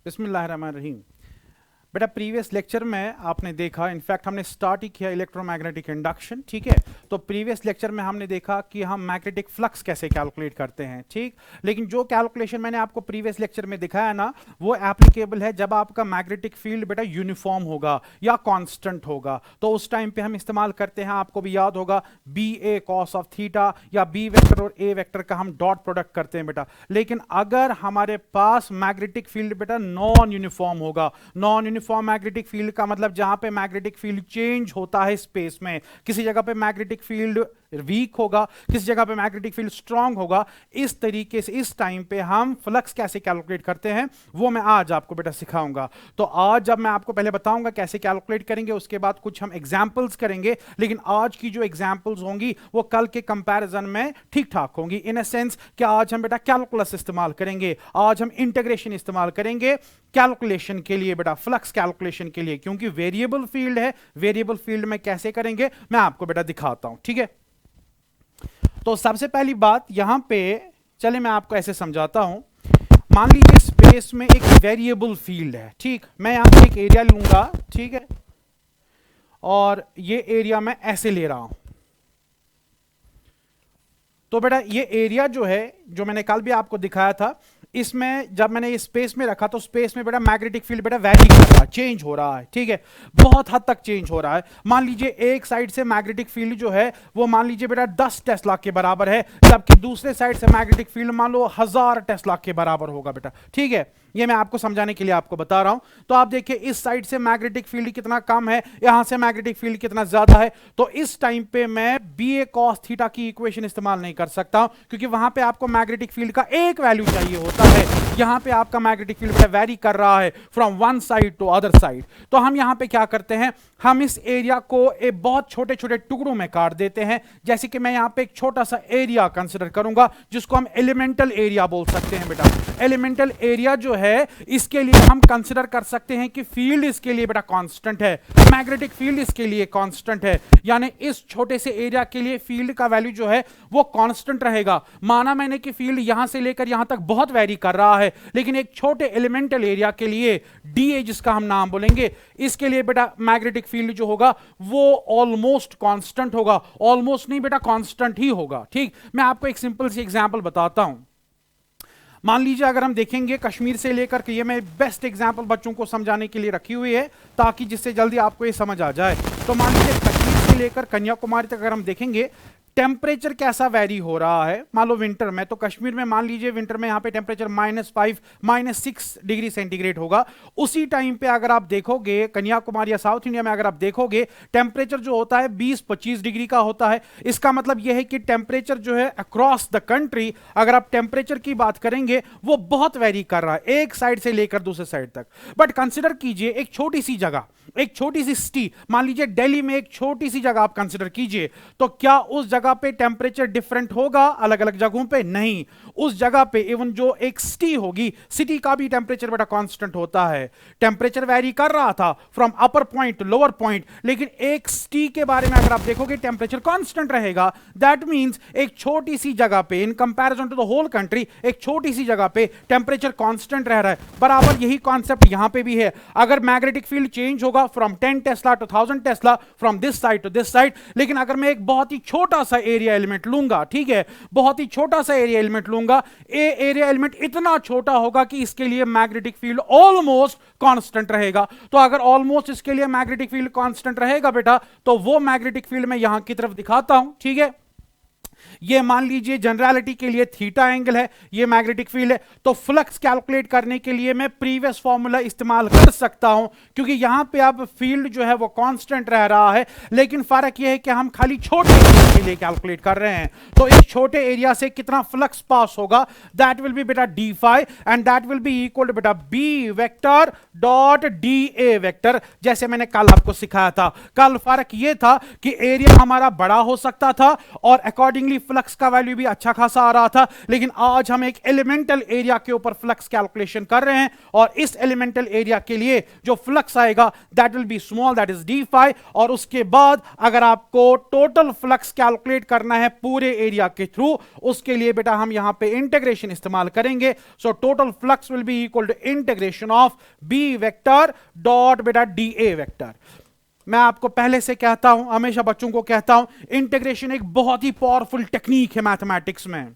बिस्मिल्लाहिर्रहमानिर्रहीम। बेटा previous lecture में आपने देखा, इनफैक्ट हमने स्टार्ट ही किया इलेक्ट्रोमैग्नेटिक इंडक्शन, ठीक है। तो प्रीवियस लेक्चर में हमने देखा कि हम मैग्नेटिक फ्लक्स कैसे कैलकुलेट करते हैं, ठीक। लेकिन जो कैलकुलेशन मैंने आपको प्रीवियस लेक्चर में दिखाया ना, वो एप्लीकेबल है जब आपका मैग्नेटिक फील्ड बेटा यूनिफॉर्म होगा या कांस्टेंट होगा। तो उस टाइम पे हम इस्तेमाल करते हैं, आपको भी याद होगा, B A cos of theta, या बी वेक्टर और ए वेक्टर का हम डॉट प्रोडक्ट करते हैं बेटा। लेकिन अगर हमारे पास मैग्नेटिक फील्ड बेटा नॉन यूनिफॉर्म होगा, नॉन यूनिफॉर्म मैग्नेटिक फील्ड का मतलब जहां पे मैग्नेटिक फील्ड चेंज होता है स्पेस में, किसी जगह पे मैग्नेटिक फील्ड वीक होगा, किसी जगह पे मैग्नेटिक फील्ड स्ट्रांग होगा, इस तरीके से इस टाइम पे हम फ्लक्स कैसे कैलकुलेट करते हैं वो मैं आज आपको बेटा सिखाऊंगा। तो आज जब मैं आपको पहले बताऊंगा कैसे कैलकुलेट करेंगे, उसके बाद कुछ हम एग्जांपल्स करेंगे। लेकिन आज की जो एग्जांपल्स होंगी वो कल के कंपैरिजन में ठीक ठाक होंगी, इन अ सेंस कि आज हम बेटा कैलकुलस इस्तेमाल करेंगे, आज हम इंटीग्रेशन इस्तेमाल करेंगे कैलकुलेशन के लिए बेटा, फ्लक्स कैलकुलेशन के लिए, क्योंकि वेरिएबल फील्ड है। वेरिएबल फील्ड में कैसे करेंगे मैं आपको बेटा दिखाता हूं, ठीक है। तो सबसे पहली बात यहां पे, चले मैं आपको ऐसे समझाता हूं। मान लीजिए स्पेस में एक वेरिएबल फील्ड है, ठीक। मैं यहां पे एक एरिया लूंगा, ठीक है, और ये एरिया मैं ऐसे ले रहा हूं। तो बेटा ये एरिया जो है, जो मैंने कल भी आपको दिखाया था, इसमें जब मैंने ये स्पेस में रखा तो स्पेस में बेटा मैग्नेटिक फील्ड बेटा वैरी कर रहा है, चेंज हो रहा है, ठीक है, बहुत हद तक चेंज हो रहा है। मान लीजिए एक साइड से मैग्नेटिक फील्ड जो है वो मान लीजिए बेटा 10 टेस्ला के बराबर है, जबकि दूसरे साइड से मैग्नेटिक फील्ड मान लो 1000 टेस्ला के बराबर होगा बेटा, ठीक है। ये मैं आपको समझाने के लिए आपको बता रहा हूं। तो आप देखिए इस साइड से मैग्नेटिक फील्ड कितना कम है, यहां से मैग्नेटिक फील्ड कितना ज्यादा है। तो इस टाइम पे मैं बी ए कॉस थीटा की इक्वेशन इस्तेमाल नहीं कर सकता हूं, क्योंकि वहां पे आपको मैग्नेटिक फील्ड का एक वैल्यू चाहिए होता है। यहां पे आपका मैग्नेटिक फील्ड वैरी कर रहा है from one side to other side. तो हम यहां पे क्या करते हैं, हम इस एरिया को एक बहुत छोटे छोटे टुकड़ों में काट देते हैं। जैसे कि मैं यहां पे एक छोटा सा एरिया कंसीडर करूंगा जिसको हम एलिमेंटल एरिया बोल सकते हैं बेटा। एलिमेंटल एरिया जो है इसके लिए हम कंसीडर कर सकते हैं कि फील्ड इसके लिए बेटा कांस्टेंट है, मैग्नेटिक फील्ड इसके लिए कांस्टेंट है, यानी इस छोटे से एरिया के लिए फील्ड का वैल्यू जो है वो कांस्टेंट रहेगा। माना मैंने कि फील्ड यहां से लेकर यहां तक बहुत वैरी कर रहा है, लेकिन एक छोटे एलिमेंटल एरिया के लिए डी ए जिसका हम नाम बोलेंगे, इसके लिए बेटा मैग्नेटिक फील्ड जो होगा वो ऑलमोस्ट कांस्टेंट होगा, ऑलमोस्ट नहीं बेटा कांस्टेंट ही होगा, ठीक। मैं आपको एक सिंपल सी एग्जांपल बताता हूं। मान लीजिए अगर हम देखेंगे कश्मीर से लेकर के, ये मैं बेस्ट एग्जांपल बच्चों को समझाने के लिए रखी हुई है ताकि जिससे जल्दी आपको ये समझ आ जाए। तो मान लीजिए कश्मीर से लेकर कन्याकुमारी तक अगर हम देखेंगे टेम्परेचर कैसा वैरी हो रहा है। मान लो विंटर में, तो कश्मीर में मान लीजिए विंटर में यहां पे टेम्परेचर -5 -6 डिग्री सेंटीग्रेड होगा। उसी टाइम पे अगर आप देखोगे कन्याकुमारी या साउथ इंडिया में अगर आप देखोगे टेम्परेचर जो होता है 20-25 डिग्री का होता है। इसका मतलब यह है कि टेम्परेचर जो है अक्रॉस द कंट्री, अगर आप टेम्परेचर की बात करेंगे वो बहुत वैरी कर रहा है एक साइड से लेकर दूसरे साइड तक। बट कंसिडर कीजिए एक छोटी सी जगह, एक छोटी सी सिटी, मान लीजिए दिल्ली में एक छोटी सी जगह आप कंसिडर कीजिए, तो क्या उस जगह पे टेंपरेचर डिफरेंट होगा अलग अलग जगहों पे? नहीं। उस जगह पे इवन जो एक सिटी होगी, सिटी का भी टेंपरेचर बेटा कांस्टेंट होता है। टेंपरेचर वैरी कर रहा था from upper point to lower point, लेकिन एक सिटी के बारे में अगर आप देखोगे टेंपरेचर कांस्टेंट रहेगा। दैट मींस एक छोटी सी जगह पे in comparison to the whole country, एक छोटी सी जगह पे टेंपरेचर कांस्टेंट रह रहा है। बराबर यही कॉन्सेप्ट यहां पे भी है। अगर मैग्नेटिक फील्ड चेंज होगा from 10 tesla to 1000 tesla from this side to this side, लेकिन अगर मैं एक बहुत ही छोटा सा एरिया एलिमेंट लूंगा, ठीक है, बहुत ही छोटा सा एरिया एलिमेंट लूंगा, ए एरिया एलिमेंट इतना छोटा होगा कि इसके लिए मैग्नेटिक फील्ड ऑलमोस्ट कांस्टेंट रहेगा। तो अगर ऑलमोस्ट इसके लिए मैग्नेटिक फील्ड कांस्टेंट रहेगा बेटा, तो वो मैग्नेटिक फील्ड मैं यहां की तरफ दिखाता हूं, ठीक है। ये मान लीजिए जनरलिटी के लिए थीटा एंगल है, ये मैग्नेटिक फील्ड है। तो फ्लक्स कैलकुलेट करने के लिए मैं प्रीवियस फॉर्मूला इस्तेमाल कर सकता हूं, क्योंकि यहां पे अब फील्ड जो है वो कांस्टेंट रह रहा है, लेकिन फर्क यह है कि हम खाली छोटे एरिया के लिए कैलकुलेट कर रहे हैं। तो इस छोटे एरिया से कितना फ्लक्स पास होगा, that will be beta D phi, and that will be equal to बेटा B vector dot d A vector, जैसे मैंने कल आपको सिखाया था। कल फर्क यह था कि एरिया हमारा बड़ा हो सकता था और अकॉर्डिंग कॉरेस्पॉन्डिंगली फ्लक्स का वैल्यू भी अच्छा खासा आ रहा था, लेकिन आज हम एक एलिमेंटल एरिया के ऊपर फ्लक्स कैलकुलेशन कर रहे हैं, और इस एलिमेंटल एरिया के लिए जो फ्लक्स आएगा that will be small, that is d phi. और उसके बाद अगर आपको टोटल फ्लक्स कैलकुलेट करना है पूरे एरिया के थ्रू, उसके लिए बेटा हम यहां पे इंटीग्रेशन इस्तेमाल करेंगे। So total flux will be equal to integration of B vector dot बेटा डी ए वेक्टर। मैं आपको पहले से कहता हूं, हमेशा बच्चों को कहता हूं, इंटीग्रेशन एक बहुत ही पावरफुल टेक्निक है मैथमेटिक्स में,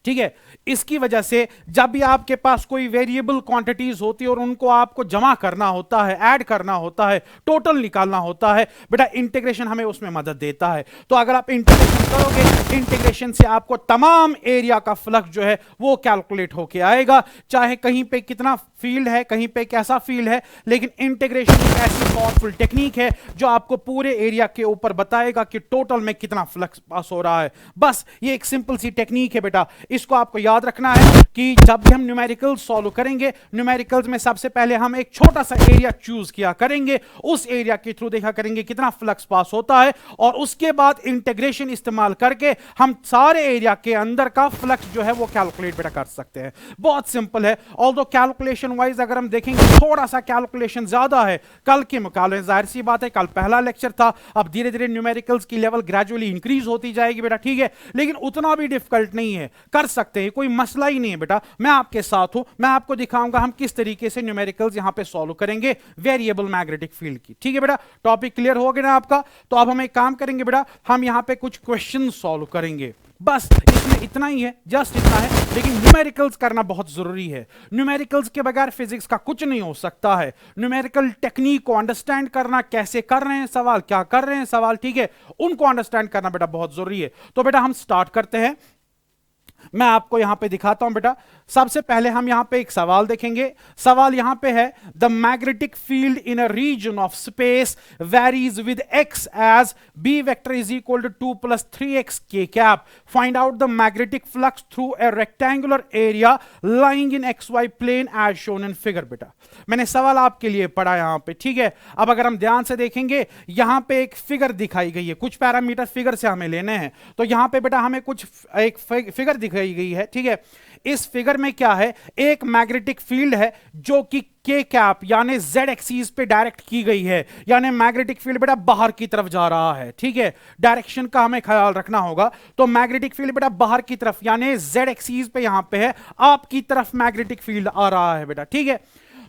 ठीक है। इसकी वजह से जब भी आपके पास कोई वेरिएबल क्वांटिटीज होती है और उनको आपको जमा करना होता है, ऐड करना होता है, टोटल निकालना होता है, बेटा इंटीग्रेशन हमें उसमें मदद देता है। तो अगर आप इंटीग्रेशन करोगे, इंटीग्रेशन से आपको तमाम एरिया का फ्लक्स जो है वो कैलकुलेट होके आएगा, चाहे कहीं पे कितना फील्ड है, कहीं पे कैसा फील्ड है, लेकिन इंटीग्रेशन एक ऐसी पावरफुल टेक्निक है जो आपको पूरे एरिया के ऊपर बताएगा कि टोटल में कितना फ्लक्स पास हो रहा है। बस ये एक सिंपल सी टेक्निक है बेटा, इसको आपको याद रखना है कि जब भी हम न्यूमेरिकल्स सॉल्व करेंगे, न्यूमेरिकल्स में सबसे पहले हम एक छोटा सा एरिया चूज किया करेंगे, उस एरिया के थ्रू देखा करेंगे कितना फ्लक्स पास होता है, और उसके बाद इंटीग्रेशन इस्तेमाल करके हम सारे एरिया के अंदर का फ्लक्स जो है वो कैलकुलेट बेटा कर सकते हैं। बहुत सिंपल है। ऑल्दो कैलकुलेशन वाइज अगर हम देखेंगे थोड़ा सा कैलकुलेशन ज्यादा है कल के मुकाबले, जाहिर सी बात है कल पहला लेक्चर था, अब धीरे धीरे न्यूमेरिकल्स की लेवल ग्रेजुअली इंक्रीज होती जाएगी बेटा, ठीक है, लेकिन उतना भी डिफिकल्ट नहीं है, कर सकते हैं, कोई मसला ही नहीं है बेटा। मैं आपके साथ हूं, मैं आपको दिखाऊंगा हम किस तरीके से न्यूमेरिकल्स यहां पे सॉल्व करेंगे वेरिएबल मैग्नेटिक फील्ड की, ठीक है बेटा। टॉपिक क्लियर हो गया ना आपका? तो अब हम एक काम करेंगे बेटा, हम यहां पे कुछ क्वेश्चन सॉल्व करेंगे, बस इसमें इतना ही है, जस्ट इतना है, लेकिन न्यूमेरिकल्स करना बहुत जरूरी है। न्यूमेरिकल्स के बगैर फिजिक्स का कुछ नहीं हो सकता है। न्यूमेरिकल टेक्निक को अंडरस्टैंड करना, कैसे कर रहे हैं सवाल, क्या कर रहे हैं सवाल, ठीक है, उनको अंडरस्टैंड करना बेटा बहुत जरूरी है। तो बेटा हम स्टार्ट करते हैं, मैं आपको यहां पे दिखाता हूं बेटा। सबसे पहले हम यहां पे एक सवाल देखेंगे। सवाल यहां पे है, the magnetic field in a region of space varies with x as B vector is equal to 2 + 3x k cap, find out the magnetic flux through a rectangular area lying in XY plane as shown in figure. बेटा मैंने सवाल आपके लिए पढ़ा यहां पे, ठीक है। अब अगर हम ध्यान से देखेंगे, यहां पे एक फिगर दिखाई गई है, कुछ पैरामीटर फिगर से हमें लेने हैं। तो यहां पे बेटा हमें कुछ एक फिगर दिखाई गई है, ठीक है। इस फिगर में क्या है, एक मैग्नेटिक फील्ड है जो कि के कैप यानी जेड एक्सीस पे डायरेक्ट की गई है, यानी मैग्नेटिक फील्ड बेटा बाहर की तरफ जा रहा है, ठीक है। डायरेक्शन का हमें ख्याल रखना होगा। तो मैग्नेटिक फील्ड बेटा बाहर की तरफ यानी जेड एक्सीस पे यहां पे है, आपकी तरफ मैग्नेटिक फील्ड आ रहा है बेटा, ठीक है।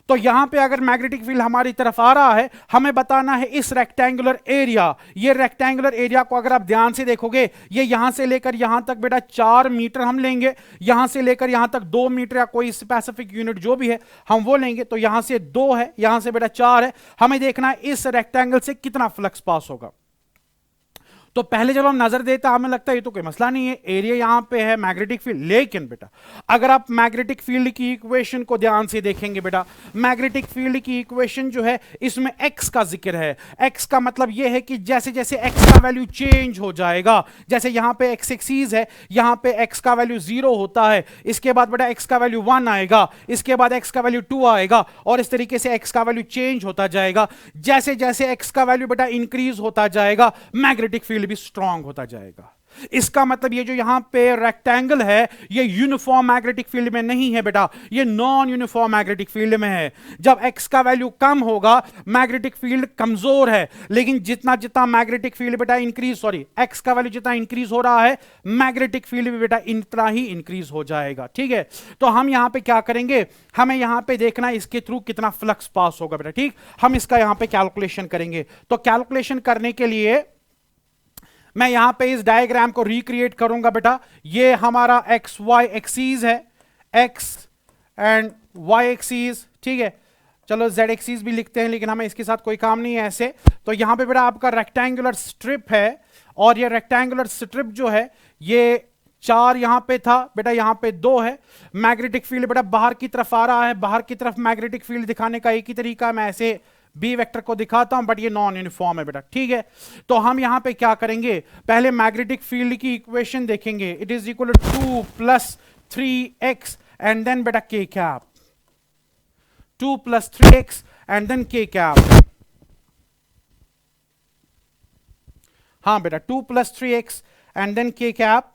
तो यहां पे अगर मैग्नेटिक फील्ड हमारी तरफ आ रहा है, हमें बताना है इस रेक्टेंगुलर एरिया, ये रेक्टेंगुलर एरिया को अगर आप ध्यान से देखोगे, ये यहां से लेकर यहां तक बेटा 4 मीटर हम लेंगे, यहां से लेकर यहां तक 2 मीटर या कोई स्पेसिफिक यूनिट जो भी है हम वो लेंगे। तो यहां से 2 है, यहां से बेटा 4 है, हमें देखना है इस रेक्टेंगल से कितना फ्लक्स पास होगा। तो पहले जब हम नजर देते हैं हमें लगता है ये तो कोई मसला नहीं है, एरिया यहां पे है, मैग्नेटिक फील्ड। लेकिन बेटा अगर आप मैग्नेटिक फील्ड की इक्वेशन को ध्यान से देखेंगे बेटा, मैग्नेटिक फील्ड की इक्वेशन जो है इसमें एक्स का जिक्र है। एक्स का मतलब यह है कि जैसे जैसे एक्स का वैल्यू चेंज हो जाएगा, जैसे यहां पे एक्स एक्सीस है, यहां पे एक्स का वैल्यू 0 होता है, इसके बाद बेटा एक्स का वैल्यू 1 आएगा, इसके बाद एक्स का वैल्यू 2 आएगा, और इस तरीके से एक्स का वैल्यू चेंज होता जाएगा। जैसे जैसे एक्स का वैल्यू बेटा इंक्रीज होता जाएगा, मैग्नेटिक फील्ड भी स्ट्रांग होता जाएगा। इसका मतलब ये जो यहां पे रेक्टेंगल है, ये यूनिफॉर्म मैग्नेटिक फील्ड में नहीं है बेटा, ये नॉन यूनिफॉर्म मैग्नेटिक फील्ड में है। जब एक्स का वैल्यू कम होगा, मैग्नेटिक फील्ड कमजोर है, लेकिन जितना जितना मैग्नेटिक फील्ड बेटा एक्स का वैल्यू जितना इंक्रीज हो रहा है, मैग्नेटिक फील्ड भी बेटा इतना ही इंक्रीज हो जाएगा, ठीक है। तो हम यहां पे क्या करेंगे, हमें यहां पे देखना है इसके थ्रू कितना फ्लक्स पास होगा बेटा, ठीक। हम इसका यहां पे कैलकुलेशन करेंगे। तो कैलकुलेशन करने के लिए मैं यहां पे इस डायग्राम को रिक्रिएट करूंगा बेटा। ये हमारा एक्स वाई एक्सीस है, एक्स एंड वाई एक्सीस, ठीक है। चलो जेड एक्सीस भी लिखते हैं, लेकिन हमें इसके साथ कोई काम नहीं है ऐसे। तो यहां पे बेटा आपका रेक्टेंगुलर स्ट्रिप है, और ये रेक्टेंगुलर स्ट्रिप जो है ये 4 यहां पे था बेटा, यहां पे 2 है। मैग्नेटिक फील्ड बेटा बाहर की तरफ आ रहा है, बाहर की तरफ मैग्नेटिक फील्ड दिखाने का एक ही तरीका, मैं ऐसे बी वेक्टर को दिखाता हूं, बट ये नॉन यूनिफॉर्म है बेटा, ठीक है। तो हम यहां पे क्या करेंगे, पहले मैग्नेटिक फील्ड की इक्वेशन देखेंगे। It is equal to 2 + 3x and then बेटा k cap, 2 + 3x and then k cap. हाँ बेटा 2 + 3x and then k cap.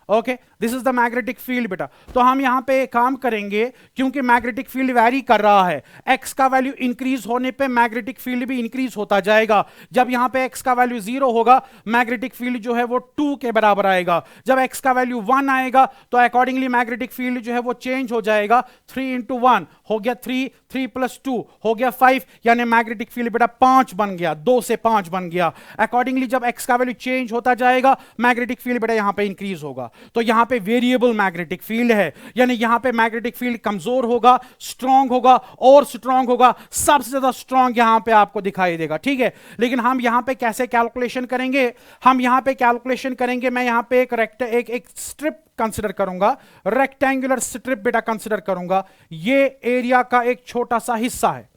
Okay, this is the magnetic field बेटा। तो हम यहां पे काम करेंगे, क्योंकि मैग्नेटिक फील्ड वैरी कर रहा है, एक्स का वैल्यू इंक्रीज होने पे मैग्नेटिक फील्ड भी इंक्रीज होता जाएगा। जब यहां पे एक्स का वैल्यू 0 होगा, मैग्नेटिक फील्ड जो है वो 2 के बराबर आएगा। जब एक्स का वैल्यू 1 आएगा तो अकॉर्डिंगली मैग्नेटिक फील्ड जो है वो चेंज हो जाएगा। 3 इंटू 1 हो गया 3, 3 प्लस 2 हो गया 5, यानी मैग्नेटिक फील्ड बेटा 5 बन गया, 2 से 5 बन गया। अकॉर्डिंगली जब एक्स का वैल्यू चेंज होता जाएगा, मैग्नेटिक फील्ड बेटा यहां पे इंक्रीज होगा। तो यहां पे वेरिएबल मैग्नेटिक फील्ड है, यानी यहां पे मैग्नेटिक फील्ड कमजोर होगा, स्ट्रांग होगा और स्ट्रांग होगा। सबसे ज्यादा स्ट्रांग यहां पे आपको दिखाई देगा, ठीक है। लेकिन हम यहां पे कैसे कैलकुलेशन करेंगे? हम यहां पे कैलकुलेशन करेंगे, मैं यहां पे एक स्ट्रिप कंसीडर करूंगा, रेक्टेंगुलर स्ट्रिप बेटा कंसीडर करूंगा। ये एरिया का एक छोटा सा हिस्सा है।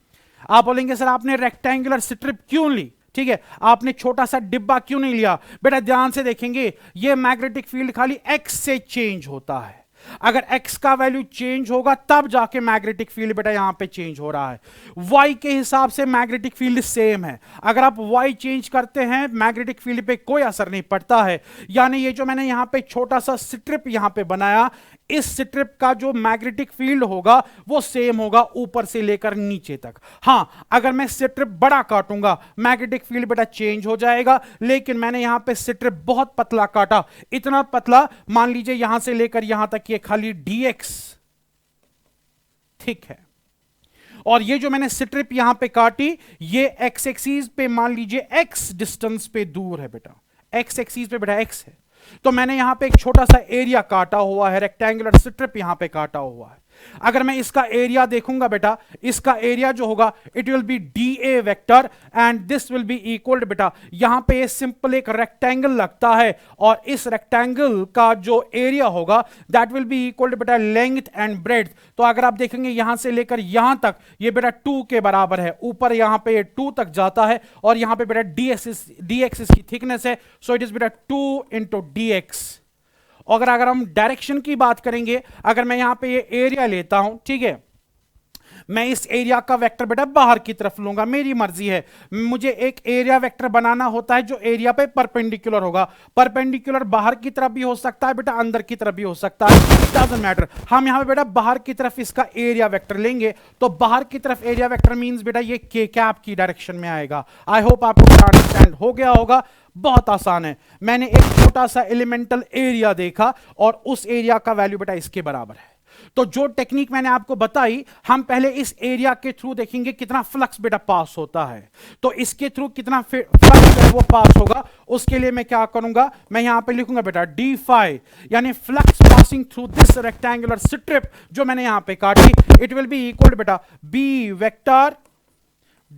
आप बोलेंगे सर आपने रेक्टेंगुलर स्ट्रिप क्यों ली? ठीक है, आपने छोटा सा डिब्बा क्यों नहीं लिया? बेटा ध्यान से देखेंगे, ये मैग्नेटिक फील्ड खाली एक्स से चेंज होता है। अगर एक्स का वैल्यू चेंज होगा तब जाके मैग्नेटिक फील्ड बेटा यहां पे चेंज हो रहा है। वाई के हिसाब से मैग्नेटिक फील्ड सेम है। अगर आप वाई चेंज करते हैं, मैग्नेटिक फील्ड पे कोई असर नहीं पड़ता है। यानी ये जो मैंने यहां पे छोटा सा स्ट्रिप यहां पे बनाया, इस स्ट्रिप का जो मैग्नेटिक फील्ड होगा वो सेम होगा ऊपर से लेकर नीचे तक। हां, अगर मैं स्ट्रिप बड़ा काटूंगा, मैग्नेटिक फील्ड बेटा चेंज हो जाएगा। लेकिन मैंने यहां पे स्ट्रिप बहुत पतला काटा, इतना पतला, मान लीजिए यहां से लेकर यहां तक ये खाली dx, ठीक है। और ये जो मैंने स्ट्रिप यहां पे काटी, ये x एक्सिस पे मान लीजिए x डिस्टेंस पे दूर है बेटा, x एक्सिस पे बेटा x है। तो मैंने यहां पे एक छोटा सा एरिया काटा हुआ है, रेक्टेंगुलर स्ट्रिप यहां पे काटा हुआ है। अगर मैं इसका एरिया देखूंगा बेटा, इसका एरिया जो होगा it will B DA vector and this will be equal बेटा, यहां पे ये सिंपल एक रेक्टेंगल लगता है और इस रेक्टेंगल का जो एरिया होगा दैट विल बी इक्वल बेटा लेंथ एंड ब्रेड्थ। तो अगर आप देखेंगे यहां से लेकर यहां तक ये बेटा 2 के बराबर है, ऊपर यहां पे 2 तक जाता है और यहां पे बेटा dx इसकी थिकनेस है, सो इट इज बेटा 2 इंटू dx। अगर हम डायरेक्शन की बात करेंगे, अगर मैं यहां पे ये एरिया लेता हूं, ठीक है, मैं इस एरिया का वेक्टर बेटा बाहर की तरफ लूंगा, मेरी मर्जी है। मुझे एक एरिया वेक्टर बनाना होता है जो एरिया पे परपेंडिकुलर होगा। परपेंडिकुलर बाहर की तरफ भी हो सकता है बेटा, अंदर की तरफ भी हो सकता है, डजंट मैटर। हम यहां पे बेटा बाहर की तरफ इसका एरिया वेक्टर लेंगे, तो बाहर की तरफ एरिया वेक्टर मींस बेटा ये के कैप की डायरेक्शन में आएगा। आई होप आपको अंडरस्टैंड हो गया होगा। बहुत आसान है, मैंने एक छोटा सा एलिमेंटल एरिया देखा और उस एरिया का वैल्यू बेटा इसके बराबर है। तो जो टेक्निक मैंने आपको बताई, हम पहले इस एरिया के थ्रू देखेंगे कितना फ्लक्स बेटा पास होता है। तो इसके थ्रू कितना फ्लक्स है वो पास होगा, उसके लिए मैं क्या करूंगा, मैं यहां पे लिखूंगा बेटा डी फाई, यानी flux passing through this rectangular strip जो मैंने यहां पे काटी, इट विल बी इक्वल बेटा B vector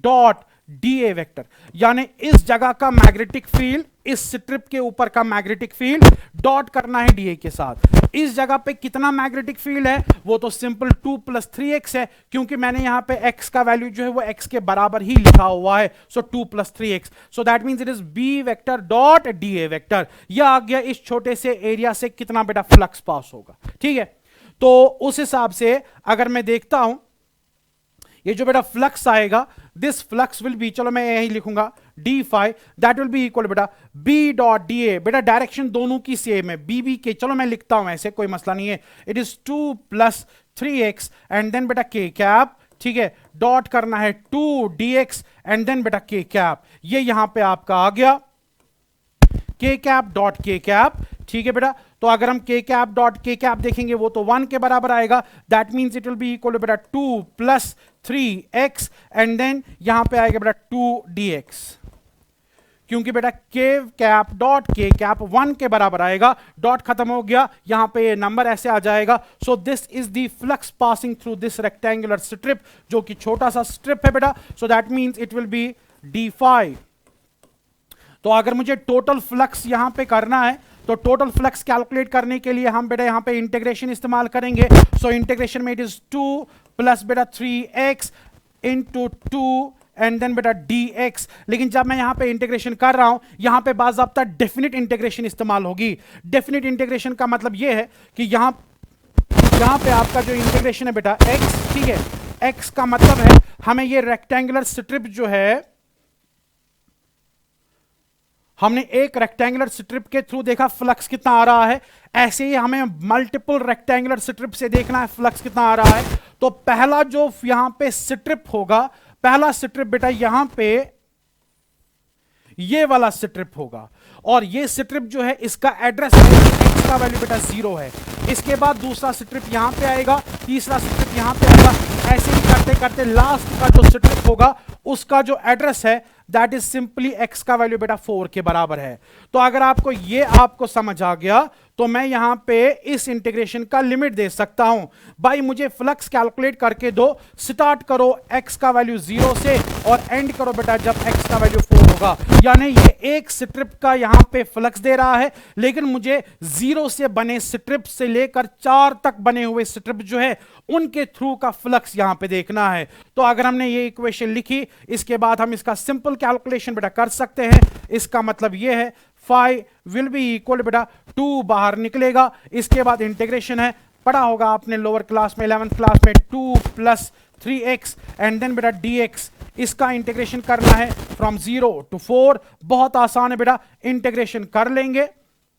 dot DA vector. यानी इस जगह का मैग्नेटिक फील्ड, इस स्ट्रिप के ऊपर का मैग्नेटिक फील्ड डॉट करना है डीए के साथ। इस जगह पे कितना मैग्नेटिक फील्ड है, वो तो सिंपल 2 + 3x है, क्योंकि मैंने यहां पे x का वैल्यू जो है वो x के बराबर ही लिखा हुआ है। So 2 + 3x, so that means it is B vector dot DA vector. यह आ गया इस छोटे से एरिया से कितना बेटा फ्लक्स पास होगा, ठीक है। तो उस हिसाब से अगर मैं देखता हूं, ये जो बेटा फ्लक्स आएगा, दिस फ्लक्स विल बी, चलो मैं यही लिखूंगा d phi, that will be equal बेटा बी डॉट डी ए। बेटा डायरेक्शन दोनों की सेम है, बी बी के, चलो मैं लिखता हूं ऐसे, कोई मसला नहीं है। It is 2 + 3x and then बेटा के कैप, ठीक है, डॉट करना है 2 dx एंड देन बेटा के कैप। ये यहां पे आपका आ गया के कैप डॉट के कैप, ठीक है बेटा। तो अगर हम के कैप डॉट के कैप देखेंगे वो तो 1 के बराबर आएगा, that means it will be equal बेटा 2 + 3x एंड देन यहां पे आएगा बेटा 2 dx, क्योंकि बेटा के कैप डॉट के कैप 1 के बराबर आएगा, डॉट खत्म हो गया, यहां पे नंबर ऐसे आ जाएगा। So this is the flux passing through this rectangular strip, जो कि छोटा सा स्ट्रिप है बेटा। So that means it will be d phi. तो अगर मुझे टोटल फ्लक्स यहां पे करना है, तो टोटल फ्लक्स कैलकुलेट करने के लिए हम बेटा यहां पे इंटीग्रेशन इस्तेमाल करेंगे। सो इंटीग्रेशन में इट इज 2 + बेटा 3x इंटू 2 एंड देन बेटा dx। लेकिन जब मैं यहां पे इंटीग्रेशन कर रहा हूं, यहां पे बाज़ाब्ता डेफिनेट इंटीग्रेशन इस्तेमाल होगी। डेफिनेट इंटीग्रेशन का मतलब यह है कि यहां पे आपका जो इंटीग्रेशन है बेटा x, ठीक है, x का मतलब है हमें ये रेक्टेंगुलर स्ट्रिप जो है हमने एक रेक्टेंगुलर स्ट्रिप के थ्रू देखा फ्लक्स कितना आ रहा है, ऐसे ही हमें मल्टीपल रेक्टेंगुलर स्ट्रिप से देखना है फ्लक्स कितना आ रहा है। तो पहला जो यहां पे स्ट्रिप होगा, पहला स्ट्रिप बेटा यहां पे ये वाला स्ट्रिप होगा, और ये स्ट्रिप जो है इसका एड्रेस एक्स का वैल्यू बेटा 0 है। इसके बाद दूसरा स्ट्रिप यहां पे आएगा, तीसरा स्ट्रिप यहां पे आएगा, ऐसे ही करते करते लास्ट का जो स्ट्रिप होगा उसका जो एड्रेस है दैट इज सिंपली एक्स का वैल्यू बेटा 4 के बराबर है। तो अगर आपको ये आपको समझ आ गया तो मैं यहां पे इस इंटीग्रेशन का लिमिट दे सकता हूं, भाई मुझे फ्लक्स कैलकुलेट करके दो, स्टार्ट करो एक्स का वैल्यू 0 से और एंड करो बेटा जब एक्स का वैल्यू 4 होगा। यानी ये एक स्ट्रिप का यहां पे फ्लक्स दे रहा है, लेकिन मुझे 0 से बने स्ट्रिप से लेकर 4 तक बने हुए स्ट्रिप जो है उनके थ्रू का फ्लक्स यहां पे देखना है। तो अगर हमने ये इक्वेशन लिखी, इसके बाद हम इसका सिंपल कैलकुलेशन बेटा कर सकते हैं। इसका मतलब ये है फाई विल बी इक्वल बेटा 2 बाहर निकलेगा, इसके बाद इंटीग्रेशन है, पढ़ा होगा आपने लोअर क्लास में 11th क्लास में 2 प्लस 3x एंड देन बेटा dx, इसका इंटीग्रेशन करना है फ्रॉम 0 to 4। बहुत आसान है बेटा, इंटीग्रेशन कर लेंगे,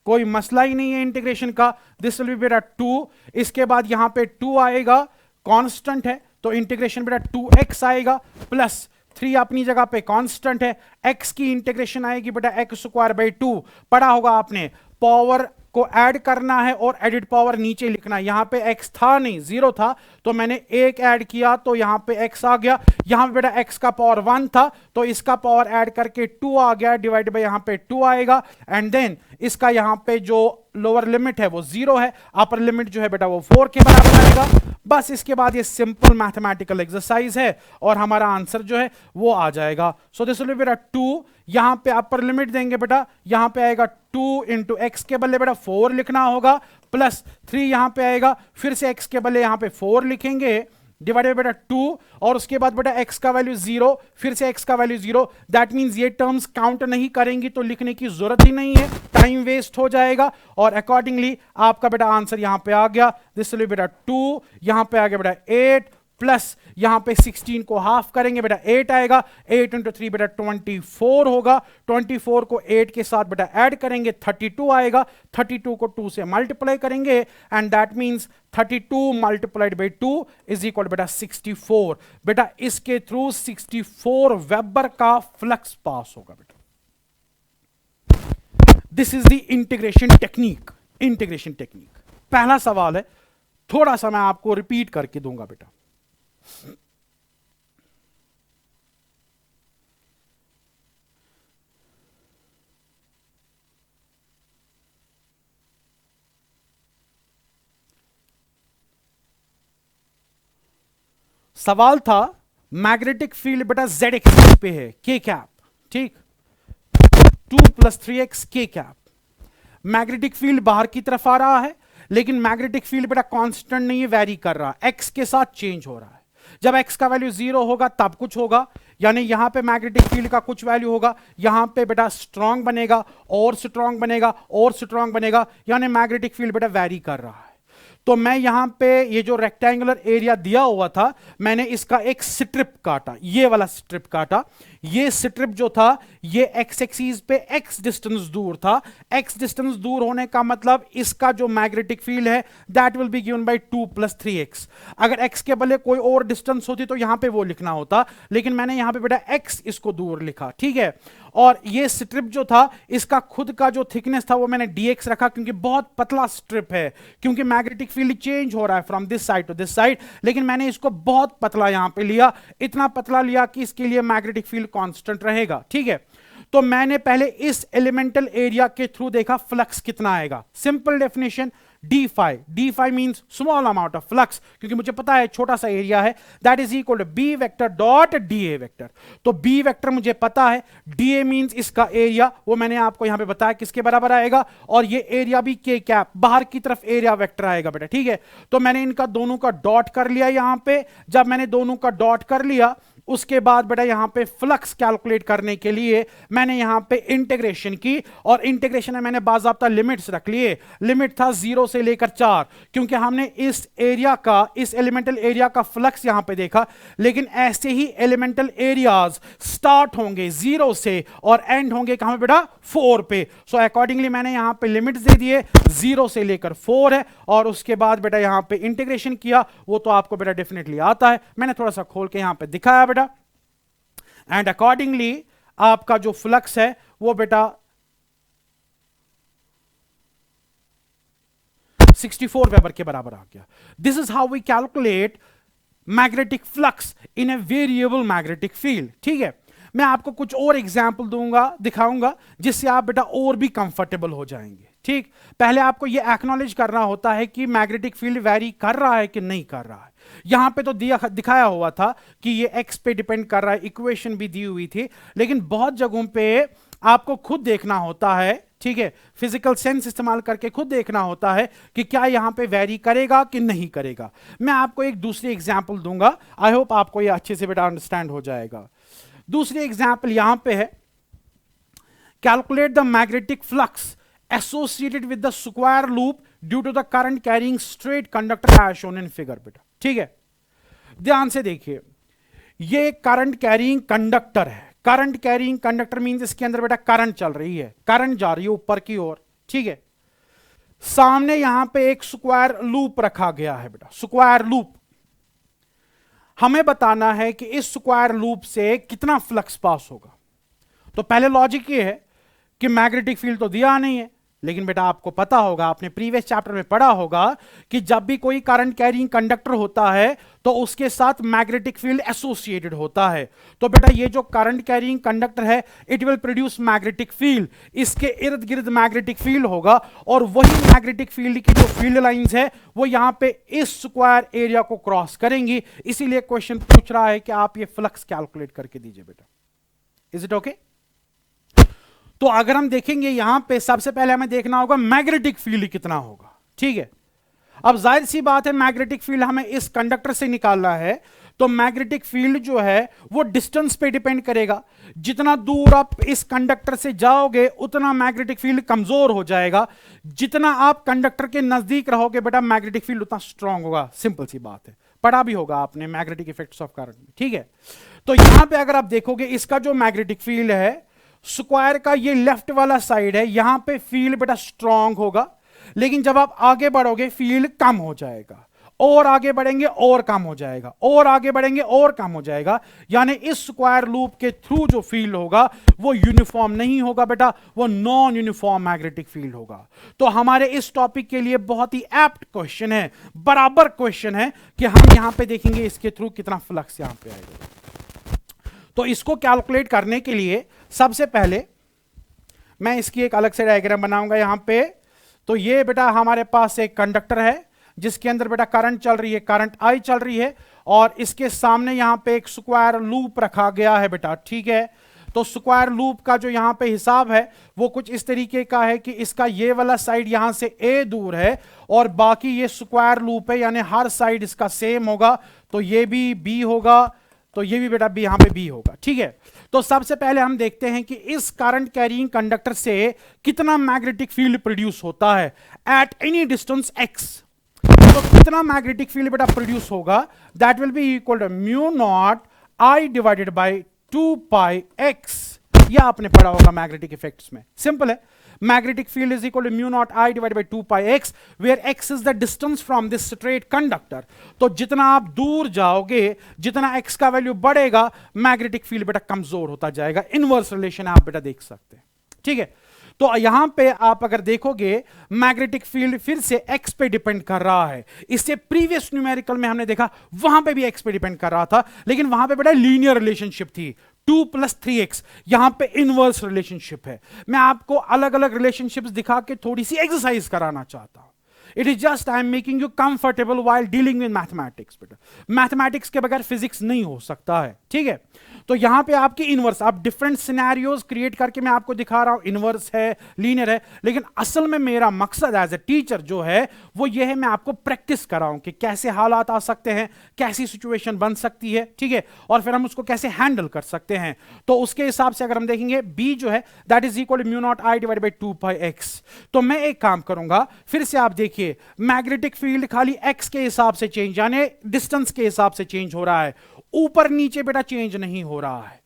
कोई मसला ही नहीं है इंटीग्रेशन का। दिस विल बी बेटा 2, इसके बाद यहां पे 2 आएगा, कांस्टेंट है तो इंटीग्रेशन बेटा 2x आएगा, प्लस 3 अपनी जगह पे कांस्टेंट है, x की इंटीग्रेशन आएगी बेटा x²/2। पढ़ा होगा आपने, पावर को ऐड करना है और एडिड पावर नीचे लिखना है। यहां पे x था नहीं, 0 था, तो मैंने 1 ऐड किया तो यहां पे x आ गया। यहां पे बेटा x का पावर 1 था तो इसका पावर ऐड करके 2 आ गया, डिवाइड बाय यहां पे 2 आएगा, एंड देन इसका यहां पे जो लोअर लिमिट है वो 0 है, अपर लिमिट जो है बेटा वो 4 के बराबर आएगा। बस इसके बाद ये सिंपल मैथमेटिकल एक्सरसाइज है और हमारा आंसर जो है वो आ जाएगा। सो दिस विल बी बेटा 2, यहां पे अपर लिमिट देंगे बेटा, यहां पे आएगा 2 इंटू एक्स के बदले बेटा 4 लिखना होगा, प्लस 3 यहां पे आएगा, फिर से एक्स के बदले यहां पे 4 लिखेंगे, डिवाइडेड बेटा 2, और उसके बाद बेटा x का वैल्यू 0, फिर से x का वैल्यू 0। दैट मींस ये टर्म्स काउंट नहीं करेंगी तो लिखने की जरूरत ही नहीं है, टाइम वेस्ट हो जाएगा, और अकॉर्डिंगली आपका बेटा आंसर यहां पे आ गया। दिस विल बी बेटा 2, यहां पे आ गया बेटा 8, प्लस यहां पे 16 को हाफ करेंगे बेटा 8 आएगा, 8 इंटू 3 बेटा 24 होगा, 24 को 8 के साथ बेटा ऐड करेंगे 32 आएगा, 32 को 2 से मल्टीप्लाई करेंगे and that means 32 multiplied by 2 is equal बेटा 64। बेटा इसके थ्रू 64 वेबर का फ्लक्स पास होगा बेटा। This is the integration technique. Integration technique पहला सवाल है, थोड़ा सा मैं आपको रिपीट करके दूंगा बेटा। सवाल था मैग्नेटिक फील्ड बेटा z एक्सिस पे है k कैप, ठीक, 2 + 3x k cap. Magnetic field बाहर की तरफ आ रहा है, लेकिन मैग्नेटिक फील्ड बेटा कांस्टेंट नहीं है, वेरी कर रहा है, x के साथ चेंज हो रहा है। जब x का वैल्यू 0 होगा तब कुछ होगा, यानी यहां पे मैग्नेटिक फील्ड का कुछ वैल्यू होगा, यहां पे बेटा स्ट्रांग बनेगा और स्ट्रांग बनेगा और स्ट्रांग बनेगा, यानी मैग्नेटिक फील्ड बेटा वेरी कर रहा है। तो मैं यहां पे ये जो रेक्टेंगुलर एरिया दिया हुआ था, मैंने इसका एक स्ट्रिप काटा, ये वाला स्ट्रिप काटा। ये स्ट्रिप जो था ये एक्स एक्सिस पे x डिस्टेंस दूर था। x डिस्टेंस दूर होने का मतलब इसका जो मैग्नेटिक फील्ड है that will be given by 2 + 3x। अगर x के बदले कोई और डिस्टेंस होती तो यहां पे वो लिखना होता, लेकिन मैंने यहां पे बेटा x इसको दूर लिखा, ठीक है। और ये स्ट्रिप जो था इसका खुद का जो थिकनेस था वो मैंने dx रखा, क्योंकि बहुत पतला स्ट्रिप है, क्योंकि मैग्नेटिक फील्ड चेंज हो रहा है from this side to this side, लेकिन मैंने इसको बहुत पतला यहां पे लिया, इतना पतला लिया कि इसके लिए मैग्नेटिक फील्ड कांस्टेंट रहेगा, ठीक है। तो मैंने पहले इस एलिमेंटल एरिया के थ्रू देखा फ्लक्स कितना आएगा। Simple definition d phi means small amount of flux, क्योंकि मुझे पता है छोटा सा एरिया है, that is equal to b vector dot da vector. तो b वेक्टर मुझे पता है, da मींस इसका एरिया, वो मैंने आपको यहां पे बताया किसके बराबर आएगा, और ये एरिया भी k कैप, बाहर की तरफ एरिया वेक्टर आएगा बेटा, ठीक है। तो मैंने इनका दोनों का डॉट कर लिया यहां पे। जब मैंने दोनों का डॉट कर लिया, उसके बाद बेटा यहां पे फ्लक्स कैलकुलेट करने के लिए मैंने यहां पे इंटीग्रेशन की, और इंटीग्रेशन में मैंने बाज़ाब्ता लिमिट्स रख लिए। लिमिट था 0 से लेकर 4, क्योंकि हमने इस एरिया का, इस एलिमेंटल एरिया का फ्लक्स यहां पे देखा, लेकिन ऐसे ही एलिमेंटल एरियाज स्टार्ट होंगे 0 से और एंड होंगे कहां पे बेटा, 4 पे। सो अकॉर्डिंगली मैंने यहां पे लिमिट्स दे दिए, 0 से लेकर 4 है, और उसके बाद बेटा यहां पे इंटीग्रेशन किया, वो तो आपको बेटा डेफिनेटली आता है, मैंने थोड़ा सा खोल के यहां पे दिखाया बेटा। एंड अकॉर्डिंगली आपका जो फ्लक्स है वो बेटा 64 वेबर के बराबर आ गया। This is how we calculate magnetic flux in a variable magnetic field. ठीक है, मैं आपको कुछ और एग्जाम्पल दूंगा, दिखाऊंगा, जिससे आप बेटा और भी कंफर्टेबल हो जाएंगे। ठीक, पहले आपको यह एक्नॉलेज करना होता है कि मैग्नेटिक फील्ड वैरी कर रहा है कि नहीं कर रहा है। यहां पे तो दिखाया हुआ था कि ये एक्स पे डिपेंड कर रहा है, इक्वेशन भी दी हुई थी, लेकिन बहुत जगहों पे आपको खुद देखना होता है। ठीक है, फिजिकल सेंस इस्तेमाल करके खुद देखना होता है कि क्या यहां पे वेरी करेगा कि नहीं करेगा। मैं आपको एक दूसरी एग्जांपल दूंगा, आई होप आपको ये अच्छे से बेटा अंडरस्टैंड हो जाएगा। दूसरी एग्जांपल यहां पे है, calculate the magnetic flux associated with the square loop due to the current carrying straight conductor as shown in figure बेटा। ठीक है, ध्यान से देखिए, ये करंट कैरिंग कंडक्टर है। करंट कैरिंग कंडक्टर मींस इसके अंदर बेटा करंट चल रही है, करंट जा रही है ऊपर की ओर। ठीक है, सामने यहां पे एक स्क्वायर लूप रखा गया है बेटा, स्क्वायर लूप। हमें बताना है कि इस स्क्वायर लूप से कितना फ्लक्स पास होगा। तो पहले लॉजिक ये है कि मैग्नेटिक फील्ड तो दिया नहीं है, लेकिन बेटा आपको पता होगा, आपने प्रीवियस चैप्टर में पढ़ा होगा कि जब भी कोई करंट कैरिंग कंडक्टर होता है तो उसके साथ मैग्नेटिक फील्ड एसोसिएटेड होता है। तो बेटा ये जो करंट कैरिंग कंडक्टर है, it will produce magnetic field, इसके इर्द गिर्द मैग्नेटिक फील्ड होगा, और वही मैग्नेटिक फील्ड की जो फील्ड लाइंस है वो यहां पे इस स्क्वायर एरिया को क्रॉस करेंगी। इसीलिए क्वेश्चन पूछ रहा है कि आप ये फ्लक्स कैलकुलेट करके दीजिए बेटा। Is it okay? तो अगर हम देखेंगे यहां पे, सबसे पहले हमें देखना होगा मैग्नेटिक फील्ड कितना होगा। ठीक है, अब जाहिर सी बात है मैग्नेटिक फील्ड हमें इस कंडक्टर से निकालना है, तो मैग्नेटिक फील्ड जो है वो डिस्टेंस पे डिपेंड करेगा। जितना दूर आप इस कंडक्टर से जाओगे उतना मैग्नेटिक फील्ड कमजोर हो जाएगा, जितना आप कंडक्टर के नजदीक रहोगे बेटा मैग्नेटिक फील्ड उतना स्ट्रांग होगा। सिंपल सी बात है, पढ़ा भी होगा आपने मैग्नेटिक इफेक्ट्स ऑफ करंट में। ठीक है, तो यहां पे अगर आप देखोगे इसका जो मैग्नेटिक फील्ड है, स्क्वायर का ये लेफ्ट वाला साइड है, यहां पे फील्ड बेटा स्ट्रांग होगा, लेकिन जब आप आगे बढ़ोगे फील्ड कम हो जाएगा, और आगे बढ़ेंगे और कम हो जाएगा, और आगे बढ़ेंगे और कम हो जाएगा। यानी इस स्क्वायर लूप के थ्रू जो फील्ड होगा वो यूनिफॉर्म नहीं होगा बेटा, वो नॉन यूनिफॉर्म मैग्नेटिक फील्ड होगा। तो हमारे इस टॉपिक के लिए बहुत ही एप्ट क्वेश्चन है, बराबर क्वेश्चन है कि हम यहां पे देखेंगे इसके थ्रू कितना फ्लक्स यहां पे आएगा। तो इसको कैलकुलेट करने के लिए सबसे पहले मैं इसकी एक अलग से डायग्राम बनाऊंगा यहां पे। तो ये बेटा हमारे पास एक कंडक्टर है जिसके अंदर बेटा करंट चल रही है, करंट आई चल रही है, और इसके सामने यहां पे एक स्क्वायर लूप रखा गया है बेटा। ठीक है, तो स्क्वायर लूप का जो यहां पे हिसाब है वो कुछ इस तरीके का है कि इसका ये वाला साइड यहां से ए दूर है और बाकी ये स्क्वायर लूप है, यानी हर साइड इसका सेम होगा। तो ये भी बी होगा, तो ये भी बेटा बी, यहां पे बी होगा। ठीक है, तो सबसे पहले हम देखते हैं कि इस करंट कैरिंग कंडक्टर से कितना मैग्नेटिक फील्ड प्रोड्यूस होता है एट एनी डिस्टेंस एक्स। तो कितना मैग्नेटिक फील्ड बेटा प्रोड्यूस होगा, that will be equal to mu not I divided by 2 pi x. यह आपने पढ़ा होगा मैग्नेटिक इफेक्ट्स में, सिंपल है। Magnetic field is equal to mu not I divided by 2 pi x, where x is the distance from this straight conductor. तो जितना आप दूर जाओगे, जितना एक्स का वैल्यू बढ़ेगा, मैग्नेटिक फील्ड बेटा कमजोर होता जाएगा। इनवर्स रिलेशन आप बेटा देख सकते हैं। ठीक है, तो यहां पे आप अगर देखोगे मैग्नेटिक फील्ड फिर से एक्स पे डिपेंड कर रहा है। इससे प्रीवियस न्यूमेरिकल में हमने देखा वहां पे भी एक्स पे डिपेंड कर रहा था, लेकिन वहां पे बेटा लीनियर रिलेशनशिप थी 2 + 3x, यहां पे इनवर्स रिलेशनशिप है। मैं आपको अलग अलग रिलेशनशिप्स दिखा के थोड़ी सी एक्सरसाइज कराना चाहता हूं। It is just I am making you comfortable while dealing with mathematics. बेटा मैथमेटिक्स के बगैर फिजिक्स नहीं हो सकता है, ठीक है। तो यहां पे आपके इनवर्स, आप डिफरेंट सिनेरियोज क्रिएट करके मैं आपको दिखा रहा हूं, इनवर्स है, लीनियर है, लेकिन असल में मेरा मकसद एज ए टीचर जो है वो ये है, मैं आपको प्रैक्टिस कराऊं कि कैसे हालात आ सकते हैं, कैसी सिचुएशन बन सकती है, ठीक है, और फिर हम उसको कैसे हैंडल कर सकते हैं। तो उसके हिसाब से अगर हम देखेंगे b जो है that is equal mu not I divide by 2 pi x। तो मैं एक काम करूंगा, फिर से आप देखिए मैग्नेटिक फील्ड खाली x के हिसाब से चेंज, यानी डिस्टेंस के हिसाब से चेंज हो रहा है, ऊपर नीचे बेटा चेंज नहीं हो रहा है,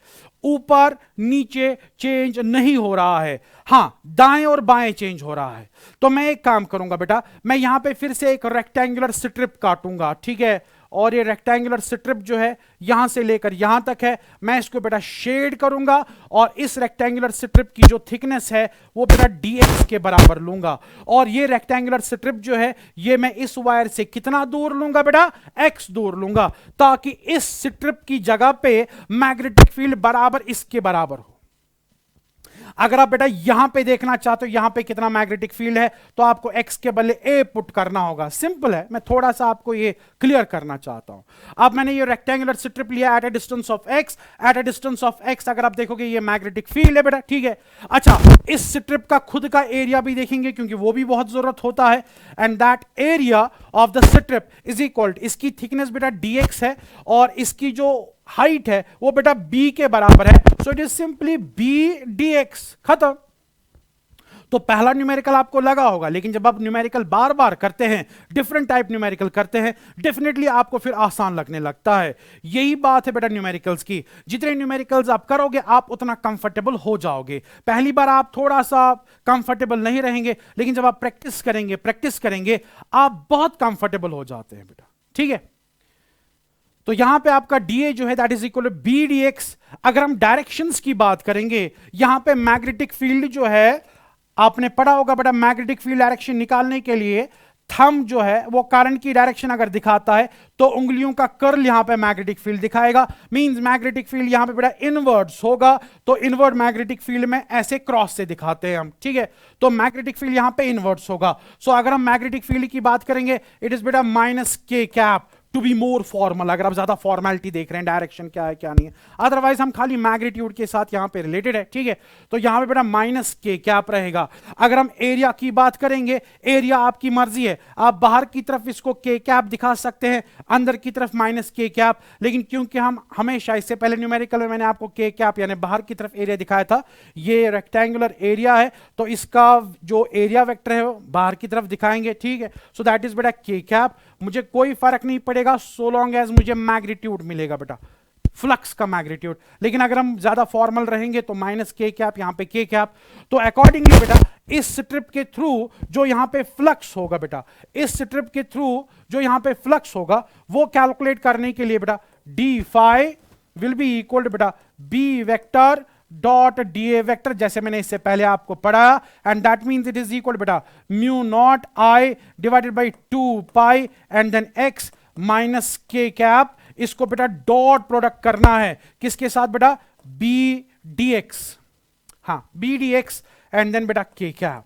ऊपर नीचे चेंज नहीं हो रहा है, हां दाएं और बाएं चेंज हो रहा है। तो मैं एक काम करूंगा बेटा, मैं यहां पे फिर से एक रेक्टेंगुलर स्ट्रिप काटूंगा, ठीक है, और ये रेक्टेंगुलर स्ट्रिप जो है यहां से लेकर यहां तक है, मैं इसको बेटा शेड करूंगा और इस रेक्टेंगुलर स्ट्रिप की जो थिकनेस है वो बेटा dx के बराबर लूंगा, और ये रेक्टेंगुलर स्ट्रिप जो है ये मैं इस वायर से कितना दूर लूंगा बेटा, x दूर लूंगा, ताकि इस स्ट्रिप की जगह पे मैग्नेटिक फील्ड बराबर इसके बराबर हो। अगर आप बेटा यहां पे देखना चाहते हो यहां पे कितना मैग्नेटिक फील्ड है, तो आपको x के बदले a पुट करना होगा, सिंपल है, मैं थोड़ा सा आपको ये क्लियर करना चाहता हूं। अब मैंने ये रेक्टेंगुलर स्ट्रिप लिया at a distance of x, at a distance of x अगर आप देखोगे ये मैग्नेटिक फील्ड है बेटा, ठीक है। अच्छा, इस स्ट्रिप का खुद का एरिया भी देखेंगे क्योंकि वो भी बहुत जरूरत होता है, and that area of the strip is equal, इसकी थिकनेस बेटा dx है और इसकी जो हाइट है वो बेटा b के बराबर है, so it is simply b dx, खत्म। तो पहला न्यूमेरिकल आपको लगा होगा, लेकिन जब आप न्यूमेरिकल बार बार करते हैं, डिफरेंट टाइप न्यूमेरिकल करते हैं, डेफिनेटली आपको फिर आसान लगने लगता है। यही बात है बेटा न्यूमेरिकल्स की, जितने न्यूमेरिकल्स आप करोगे आप उतना कंफर्टेबल हो जाओगे। पहली बार आप थोड़ा सा कंफर्टेबल नहीं रहेंगे, लेकिन जब आप प्रैक्टिस करेंगे आप बहुत कंफर्टेबल हो जाते हैं बेटा, ठीक है। तो यहां पे आपका dA जो है that is equal to b dx। अगर हम डायरेक्शंस की बात करेंगे, यहां पे मैग्नेटिक फील्ड जो है आपने पढ़ा होगा बेटा, मैग्नेटिक फील्ड डायरेक्शन निकालने के लिए थंब जो है वो करंट की डायरेक्शन अगर दिखाता है तो उंगलियों का कर्ल यहां पे मैग्नेटिक फील्ड दिखाएगा, मींस मैग्नेटिक फील्ड यहां पे बेटा इनवर्ड्स होगा, तो इनवर्ड मैग्नेटिक फील्ड में ऐसे क्रॉस से दिखाते हैं हम, ठीक है। तो मैग्नेटिक फील्ड यहां पे इनवर्ड्स होगा। सो अगर हम मैग्नेटिक फील्ड की बात करेंगे इट इज बेटा minus k cap, to be more formal, अगर आप ज्यादा फॉर्मेलिटी देख रहे हैं डायरेक्शन क्या है क्या नहीं है, अदरवाइज हम खाली मैग्नीट्यूड के साथ यहां पे रिलेटेड है, ठीक है। तो यहां पे बेटा माइनस के कैप रहेगा। अगर हम एरिया की बात करेंगे, एरिया आपकी मर्जी है, आप बाहर की तरफ इसको के कैप दिखा सकते हैं, अंदर की तरफ माइनस के कैप, लेकिन क्योंकि हम हमेशा, इससे पहले न्यूमेरिकल में मैंने आपको के कैप यानी बाहर की तरफ एरिया दिखाया था, ये रेक्टेंगुलर एरिया है तो इसका जो एरिया वेक्टर है वो बाहर की तरफ दिखाएंगे, ठीक है। सो दैट इज बेटा के कैप, मुझे कोई फर्क नहीं पड़ेगा सो लॉन्ग एज मुझे मैग्नीट्यूड मिलेगा बेटा, फ्लक्स का मैग्नीट्यूड। लेकिन अगर हम ज्यादा फॉर्मल रहेंगे तो माइनस के कैप, यहां पे के कैप। तो अकॉर्डिंगली बेटा इस स्ट्रिप के थ्रू जो यहां पे फ्लक्स होगा बेटा, इस स्ट्रिप के थ्रू जो यहां पे फ्लक्स होगा वो कैलकुलेट करने के लिए बेटा D phi will be equal to बेटा B vector dot DA vector, जैसे मैंने इससे पहले आपको पढ़ाया, and that means it is equal बेटा mu not I divided by 2 pi and then X minus K cap. इसको बेटा डॉट प्रोडक्ट करना है किसके साथ बेटा, बी डी एक्स, हाँ B D X and then बेटा के कैप।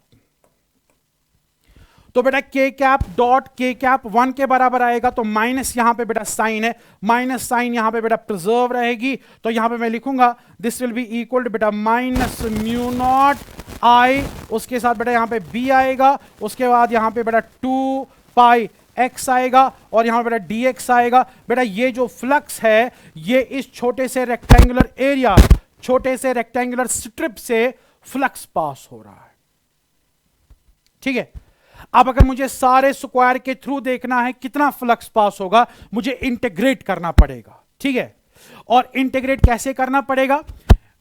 तो बेटा के कैप डॉट के कैप 1 के बराबर आएगा, तो माइनस यहां पे बेटा साइन है, माइनस साइन यहां पे बेटा प्रिजर्व रहेगी, तो यहां पे मैं लिखूंगा this will be equal to बेटा माइनस म्यू नॉट आई, उसके साथ बेटा यहां पे बी आएगा, उसके बाद यहां पे बेटा 2 पाई x आएगा और यहां बेटा dx आएगा। बेटा ये जो फ्लक्स है ये इस छोटे से रेक्टेंगुलर एरिया, छोटे से रेक्टेंगुलर स्ट्रिप से फ्लक्स पास हो रहा है, ठीक है। अब अगर मुझे सारे स्क्वायर के थ्रू देखना है कितना फ्लक्स पास होगा, मुझे इंटीग्रेट करना पड़ेगा, ठीक है। और इंटीग्रेट कैसे करना पड़ेगा,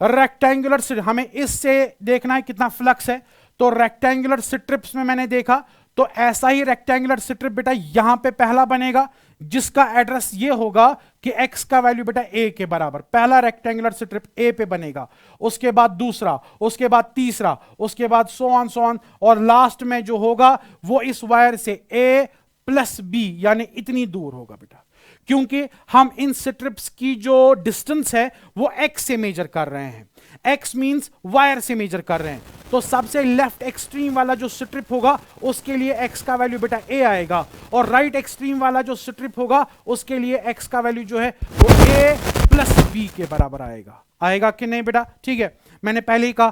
रेक्टेंगुलर हमें इससे देखना है कितना फ्लक्स है, तो रेक्टेंगुलर स्ट्रिप्स में मैंने देखा तो ऐसा ही रेक्टेंगुलर स्ट्रिप बेटा यहां पे पहला बनेगा जिसका एड्रेस ये होगा कि x का वैल्यू बेटा a के बराबर, पहला रेक्टेंगुलर स्ट्रिप a पे बनेगा, उसके बाद दूसरा, उसके बाद तीसरा, उसके बाद सो ऑन, और लास्ट में जो होगा वो इस वायर से a प्लस b यानी इतनी दूर होगा बेटा। क्योंकि हम इन स्ट्रिप्स की जो डिस्टेंस है वो x से मेजर कर रहे हैं। x मींस वायर से मेजर कर रहे हैं, तो सबसे लेफ्ट एक्सट्रीम वाला जो स्ट्रिप होगा उसके लिए x का वैल्यू बेटा a आएगा, और राइट एक्सट्रीम वाला जो स्ट्रिप होगा उसके लिए x का वैल्यू जो है वो a प्लस b के बराबर आएगा। आएगा कि नहीं बेटा? ठीक है, मैंने पहले ही कहा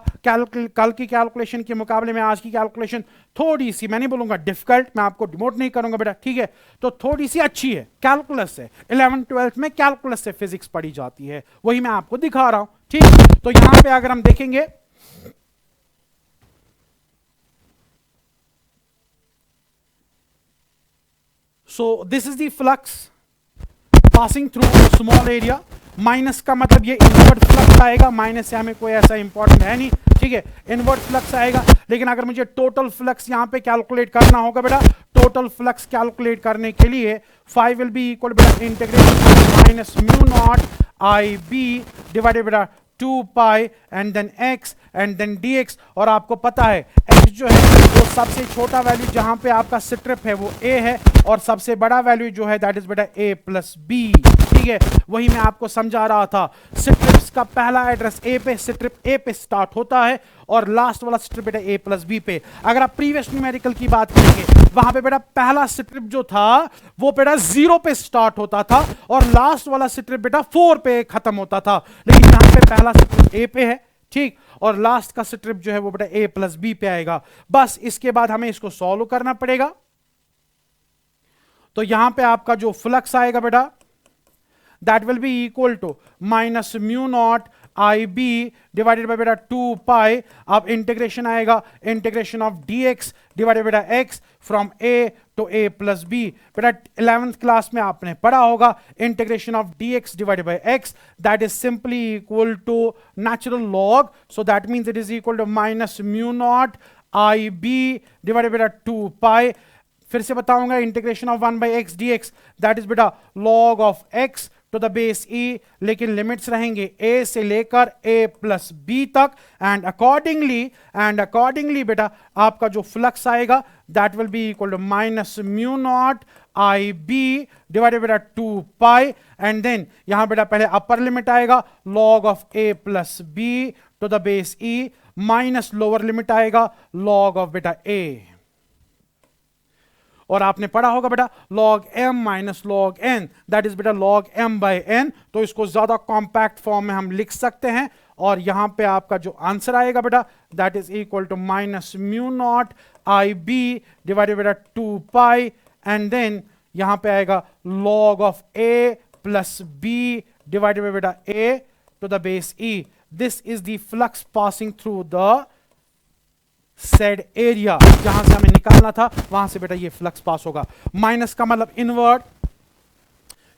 कल की कैलकुलेशन के मुकाबले में आज की कैलकुलेशन थोड़ी सी, मैं नहीं बोलूंगा डिफिकल्ट, मैं आपको डिमोट नहीं करूंगा बेटा, ठीक है, तो थोड़ी सी अच्छी है, कैलकुलस है। 11th 12th में कैलकुलस से फिजिक्स पढ़ी जाती है, वही मैं आपको दिखा रहा हूं। ठीक, तो यहां पे अगर हम देखेंगे सो this is the flux passing through small area. Minus का मतलब ये इनवर्ट फ्लक्स आएगा, माइनस से हमें कोई ऐसा इंपॉर्टेंट है नहीं, ठीक है, इनवर्ट फ्लक्स आएगा। लेकिन अगर मुझे टोटल फ्लक्स यहां पे कैलकुलेट करना होगा बेटा, टोटल फ्लक्स कैलकुलेट करने के लिए 5 विल बी इक्वल बेटा integration minus mu not I B divided बेटा 2 pi and then x and then dx। और आपको पता है x जो है वो सबसे छोटा वैल्यू जहां पे आपका स्ट्रिप है वो a है, और सबसे बड़ा वैल्यू जो है दैट इज बेटा a प्लस b। ठीक है, वही मैं आपको समझा रहा था, स्ट्रिप्स का पहला एड्रेस a पे, स्ट्रिप a पे स्टार्ट होता है और लास्ट वाला स्ट्रिप बेटा a प्लस b पे। अगर आप प्रीवियस न्यूमेरिकल की बात करेंगे वहां पे बेटा पहला स्ट्रिप जो था वो बेटा 0 पे स्टार्ट होता था और लास्ट वाला स्ट्रिप बेटा 4 पे खत्म होता था, लेकिन यहां पे पहला स्ट्रिप a पे है, ठीक, और लास्ट का स्ट्रिप जो है वो बेटा a प्लस b पे आएगा। बस इसके बाद हमें इसको सॉल्व करना पड़ेगा। तो यहां पे आपका जो फ्लक्स आएगा बेटा that will be equal to minus mu naught IB divided by बेटा 2 pi। अब इंटीग्रेशन आएगा, इंटीग्रेशन ऑफ dx डिवाइडेड बेटा x from a to a plus b। बेटा 11th क्लास में आपने पढ़ा होगा integration of dx divided by x that is simply equal to natural log, so that means it is equal to minus mu not IB divided बेटा 2 pi। फिर से बताऊंगा integration of 1 by X D X that is बेटा log of x to the base e, लेकिन limits रहेंगे a से लेकर a plus b तक, एंड अकॉर्डिंगली बेटा आपका जो फ्लक्स आएगा that will be equal to minus mu not I B divided बेटा 2 पाई, एंड देन यहां बेटा पहले अपर लिमिट आएगा log of a plus b to the base e minus lower limit आएगा लॉग ऑफ बेटा a। और आपने पढ़ा होगा बेटा log m minus log n that is बेटा log m बाई n, तो इसको ज्यादा कॉम्पैक्ट फॉर्म में हम लिख सकते हैं, और यहां पे आपका जो आंसर आएगा बेटा that is equal to minus mu not I B divided बेटा 2 पाई, एंड देन यहां पे आएगा log of a plus b divided by बेटा a to the base e। This is the flux passing through the said area, जहां से हमें निकालना था वहां से बेटा ये फ्लक्स पास होगा। माइनस का मतलब इनवर्ड,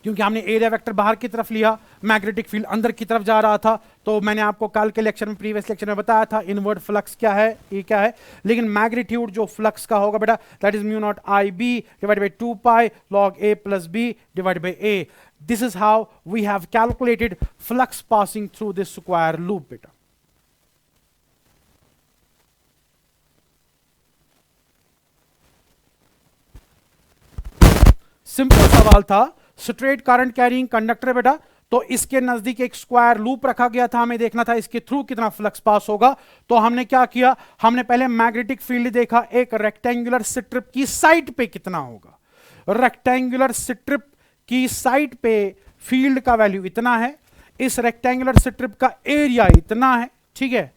क्योंकि हमने एरिया वेक्टर बाहर की तरफ लिया, मैग्नेटिक फील्ड अंदर की तरफ जा रहा था, तो मैंने आपको कल के लेक्चर में, प्रीवियस लेक्चर में बताया था इनवर्ड फ्लक्स क्या है, ये क्या है। लेकिन मैग्नीट्यूड जो फ्लक्स का होगा बेटा that is mu not I B divide by 2 pi log a plus b divide by a। This is how we have calculated flux passing through this square loop बेटा। सिंपल सवाल था, straight current carrying conductor है बेटा, तो इसके नजदीक एक square loop रखा गया था, हमें देखना था इसके थ्रू कितना फ्लक्स पास होगा। तो हमने क्या किया, हमने पहले मैग्नेटिक फील्ड देखा एक रेक्टेंगुलर स्ट्रिप की साइड पे कितना होगा। रेक्टेंगुलर स्ट्रिप की साइड पे फील्ड का वैल्यू इतना है, इस रेक्टेंगुलर स्ट्रिप का एरिया इतना है, ठीक है।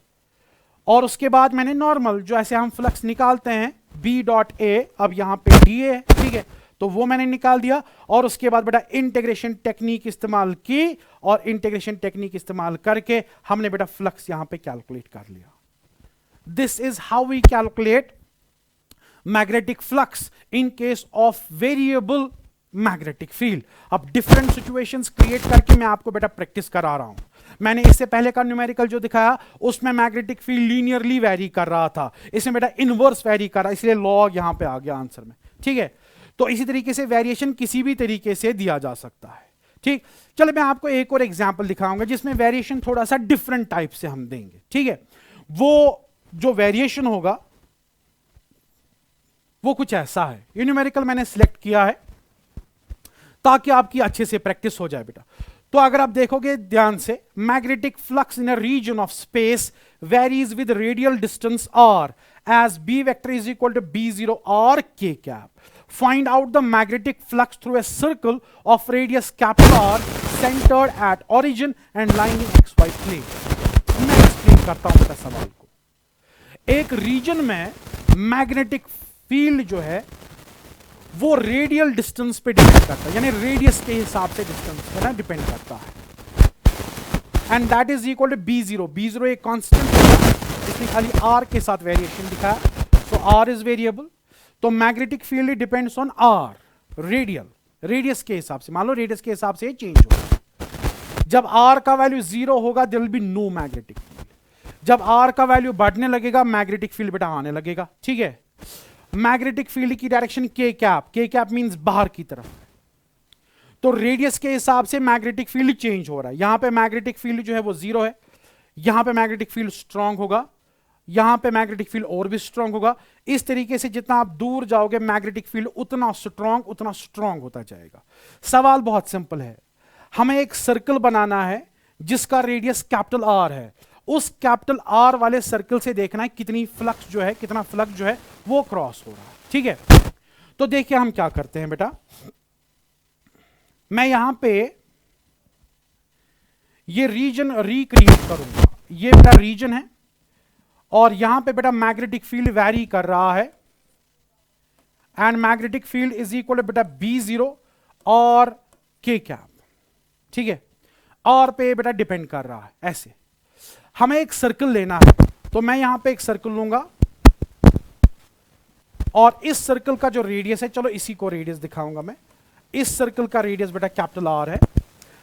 और उसके बाद मैंने नॉर्मल जो ऐसे हम फ्लक्स निकालते हैं b डॉट a, अब यहां पे dA है, ठीक है, तो वो मैंने निकाल दिया। और उसके बाद बेटा इंटीग्रेशन टेक्निक इस्तेमाल की, और इंटीग्रेशन टेक्निक इस्तेमाल करके हमने बेटा फ्लक्स यहां पे कैलकुलेट कर लिया। This is how we calculate magnetic flux in case of variable magnetic field. अब डिफरेंट सिचुएशंस क्रिएट करके मैं आपको बेटा प्रैक्टिस करा रहा हूं। मैंने इससे पहले का न्यूमेरिकल जो दिखाया उसमें मैग्नेटिक फील्ड लीनियरली वेरी कर रहा था, इसमें बेटा इनवर्स वेरी कर रहा, इसलिए लॉग यहां पे आ गया आंसर में, ठीक है। तो इसी तरीके से वेरिएशन किसी भी तरीके से दिया जा सकता है, ठीक। चलो मैं आपको एक और एग्जांपल दिखाऊंगा जिसमें वेरिएशन थोड़ा सा डिफरेंट टाइप से हम देंगे, ठीक है। वो जो वेरिएशन होगा वो कुछ ऐसा है, ये न्यूमेरिकल मैंने सिलेक्ट किया है, ताकि आपकी अच्छे से प्रैक्टिस हो जाए बेटा। तो अगर आप देखोगे ध्यान से, magnetic flux in a region of space varies with radial distance r as b vector is equal to b0 r k cap. Find out the magnetic flux through a circle of radius capital R centered at origin and lying in xy plane. मैं explain करता हूं बेटा सवाल को। एक reason में magnetic field जो है वो रेडियल डिस्टेंस पे डिपेंड करता है, यानी रेडियस के हिसाब से डिस्टेंस पे ना डिपेंड करता है, and that is equal to b0. b0 एक कांस्टेंट है, इसने खाली r के साथ वेरिएशन दिखाया, सो r इज वेरिएबल। तो magnetic field depends on r, radius के हिसाब से, मान लो रेडियस के हिसाब से चेंज होगा। जब r का वैल्यू 0 होगा there will be no magnetic field. जब r का वैल्यू बढ़ने लगेगा मैग्नेटिक फील्ड बेटा आने लगेगा, ठीक है। मैग्नेटिक फील्ड की डायरेक्शन k कैप मींस बाहर की तरफ, तो रेडियस के हिसाब से मैग्नेटिक फील्ड चेंज हो रहा है। यहां पे मैग्नेटिक फील्ड जो है वो 0 है, यहां पे मैग्नेटिक फील्ड स्ट्रांग होगा, यहां पे मैग्नेटिक फील्ड और भी स्ट्रांग होगा। इस तरीके से जितना आप दूर जाओगे मैग्नेटिक फील्ड उतना स्ट्रांग होता जाएगा। सवाल बहुत सिंपल है, हमें एक सर्कल बनाना है जिसका रेडियस कैपिटल R है। उस कैपिटल R वाले सर्कल से देखना है कितना फ्लक्स जो है वो क्रॉस हो रहा है, ठीक है। तो देखिए हम क्या करते हैं बेटा, मैं यहां पे ये रीजन रिक्रिएट करूंगा। ये बेटा रीजन है और यहां पे बेटा मैग्नेटिक फील्ड वैरी कर रहा है, and magnetic field is equal बेटा b0 और k कैप, ठीक है। और पे बेटा डिपेंड कर रहा है। ऐसे हमें एक सर्कल लेना है, तो मैं यहां पे एक सर्कल लूंगा और इस सर्कल का जो रेडियस है, चलो इसी को रेडियस दिखाऊंगा मैं। इस सर्कल का रेडियस बेटा कैपिटल R है।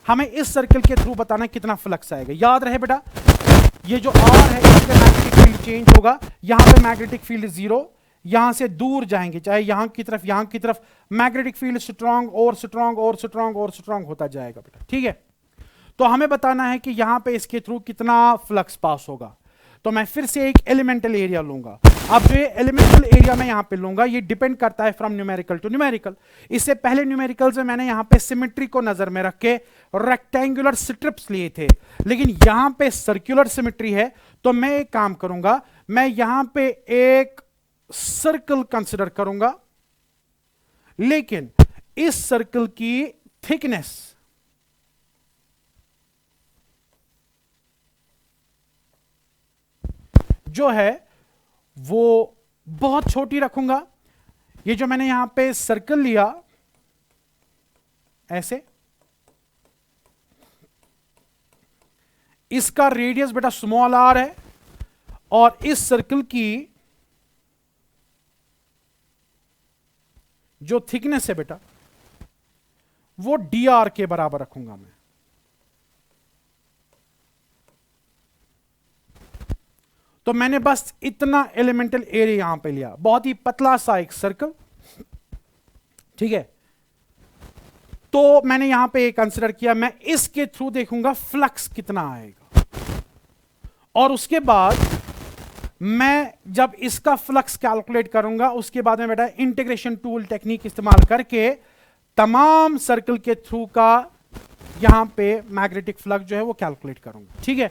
हमें इस सर्कल के थ्रू बताना कितना फ्लक्स आएगा। याद रहे बेटा, ये जो R है इससे मैग्नेटिक फील्ड चेंज होगा। यहां पे मैग्नेटिक फील्ड 0, यहां से दूर जाएंगे चाहे यहां की तरफ मैग्नेटिक फील्ड स्ट्रांग होता जाएगा बेटा, ठीक है। तो हमें बताना है कि यहां पे इसके थ्रू कितना फ्लक्स पास होगा। तो मैं फिर से एक एलिमेंटल एरिया लूंगा। अब जो ये एलिमेंटल एरिया मैं यहां पे लूंगा ये डिपेंड करता है फ्रॉम न्यूमेरिकल टू न्यूमेरिकल। इससे पहले न्यूमेरिकल्स में मैंने यहां पे सिमेट्री को नजर में रख के रेक्टेंगुलर स्ट्रिप्स लिए थे, लेकिन यहां पे सर्कुलर सिमेट्री है। तो मैं एक काम करूंगा, मैं यहां पे एक सर्कल कंसिडर करूंगा, लेकिन इस सर्कल की थिकनेस जो है वो बहुत छोटी रखूंगा। ये जो मैंने यहां पे सर्कल लिया ऐसे, इसका रेडियस बेटा स्मॉल r है और इस सर्कल की जो थिकनेस है बेटा वो dr के बराबर रखूंगा मैं। तो मैंने बस इतना एलिमेंटल एरिया यहां पे लिया, बहुत ही पतला सा एक सर्कल, ठीक है। तो मैंने यहां पे कंसीडर किया, मैं इसके थ्रू देखूंगा फ्लक्स कितना आएगा, और उसके बाद मैं जब इसका फ्लक्स कैलकुलेट करूंगा उसके बाद में बेटा इंटीग्रेशन टूल टेक्निक इस्तेमाल करके तमाम सर्कल के थ्रू का यहां पे मैग्नेटिक फ्लक्स जो है वो कैलकुलेट करूंगा, ठीक है।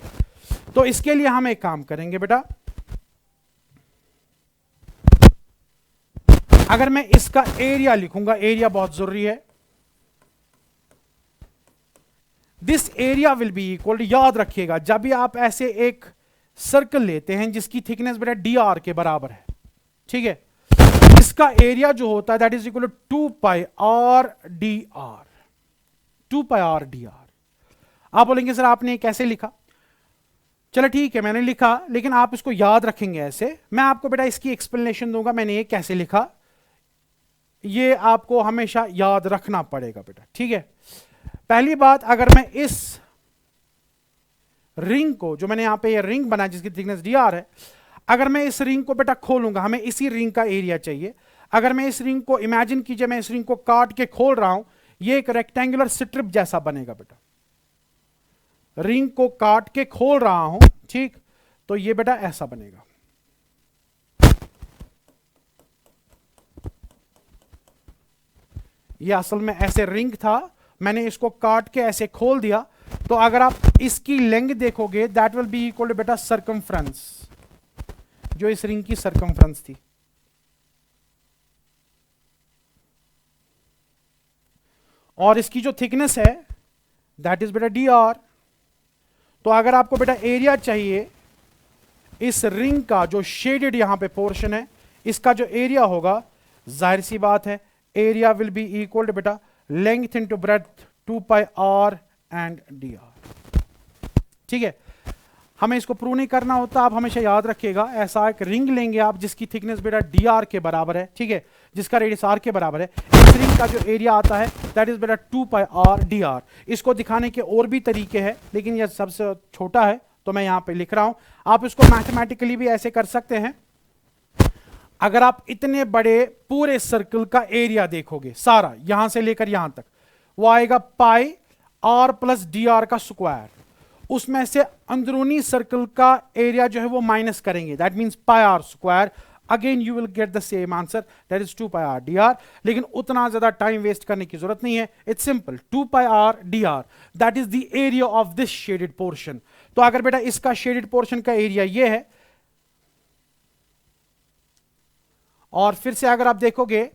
तो इसके लिए हम एक काम करेंगे बेटा, अगर मैं इसका एरिया लिखूंगा, एरिया बहुत जरूरी है, this area will be equal, याद रखिएगा जब भी आप ऐसे एक सर्कल लेते हैं जिसकी थिकनेस बेटा dr के बराबर है, ठीक है, इसका एरिया जो होता है that is equal to 2 pi r dr, 2 pi r dr। आप बोलेंगे सर आपने कैसे लिखा? चलो ठीक है मैंने लिखा, लेकिन आप इसको याद रखेंगे ऐसे। मैं आपको बेटा इसकी एक्सप्लेनेशन दूंगा मैंने ये कैसे लिखा, ये आपको हमेशा याद रखना पड़ेगा बेटा, ठीक है। पहली बात, अगर मैं इस रिंग को, जो मैंने यहां पे ये रिंग बना जिसकी थिकनेस dr है, अगर मैं इस रिंग को बेटा खोलूंगा, हमें इसी रिंग का एरिया चाहिए। अगर मैं इस रिंग को, इमेजिन कीजिए मैं इस रिंग को काट के खोल रहा हूं, ये एक रेक्टेंगुलर स्ट्रिप जैसा बनेगा बेटा। रिंग को काट के खोल रहा हूं, ठीक, तो ये बेटा ऐसा बनेगा। ये असल में ऐसे रिंग था, मैंने इसको काट के ऐसे खोल दिया, तो अगर आप इसकी लेंथ देखोगे that will be equal to बेटा सर्कमफ्रेंस, जो इस रिंग की सर्कमफ्रेंस थी। और इसकी जो थिकनेस है दैट इज बेटा डी आर। तो अगर आपको बेटा एरिया चाहिए इस रिंग का, जो शेडेड यहां पे पोर्शन है, इसका जो एरिया होगा, जाहिर सी बात है area will be equal to बेटा length into breadth 2 pi R and D R. ठीक है, हमें इसको प्रूव नहीं करना होता, आप हमेशा याद रखिएगा, ऐसा एक रिंग लेंगे आप जिसकी थिकनेस बेटा डी आर के बराबर है, ठीक है, जिसका रेडियस आर के बराबर है, इस रिंग का जो एरिया आता है दैट इज बेटा 2 पाई आर डी आर। इसको दिखाने के और भी तरीके हैं, लेकिन यह सबसे छोटा है तो मैं यहां पे लिख रहा हूं। आप इसको मैथमेटिकली भी ऐसे कर सकते हैं। अगर आप इतने बड़े पूरे सर्कल का एरिया देखोगे, सारा यहां से लेकर यहां तक, वो आएगा पाई आर प्लस डी आर का स्क्वायर। उसमें से अंदरूनी सर्कल का एरिया जो है वो माइनस करेंगे, that means pi R square. Again you will get the same answer, that is 2 pi R D R. लेकिन उतना ज्यादा टाइम वेस्ट करने की जरूरत नहीं है, it's simple, 2 pi R D are that is the area of this shaded portion. तो अगर बेटा इसका शेडेड पोर्शन का एरिया ये है, और फिर से अगर आप देखोगे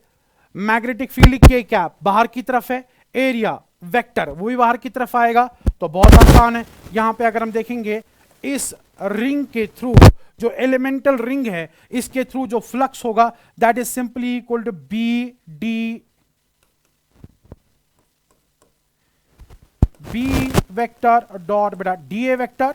मैग्नेटिक फील्ड के कैप बाहर की तरफ है, एरिया वेक्टर वो भी बाहर की तरफ आएगा, तो बहुत आसान है। यहां पे अगर हम देखेंगे इस रिंग के थ्रू, जो एलिमेंटल रिंग है, इसके थ्रू जो फ्लक्स होगा that is simply equal to B vector dot बेटा D A vector,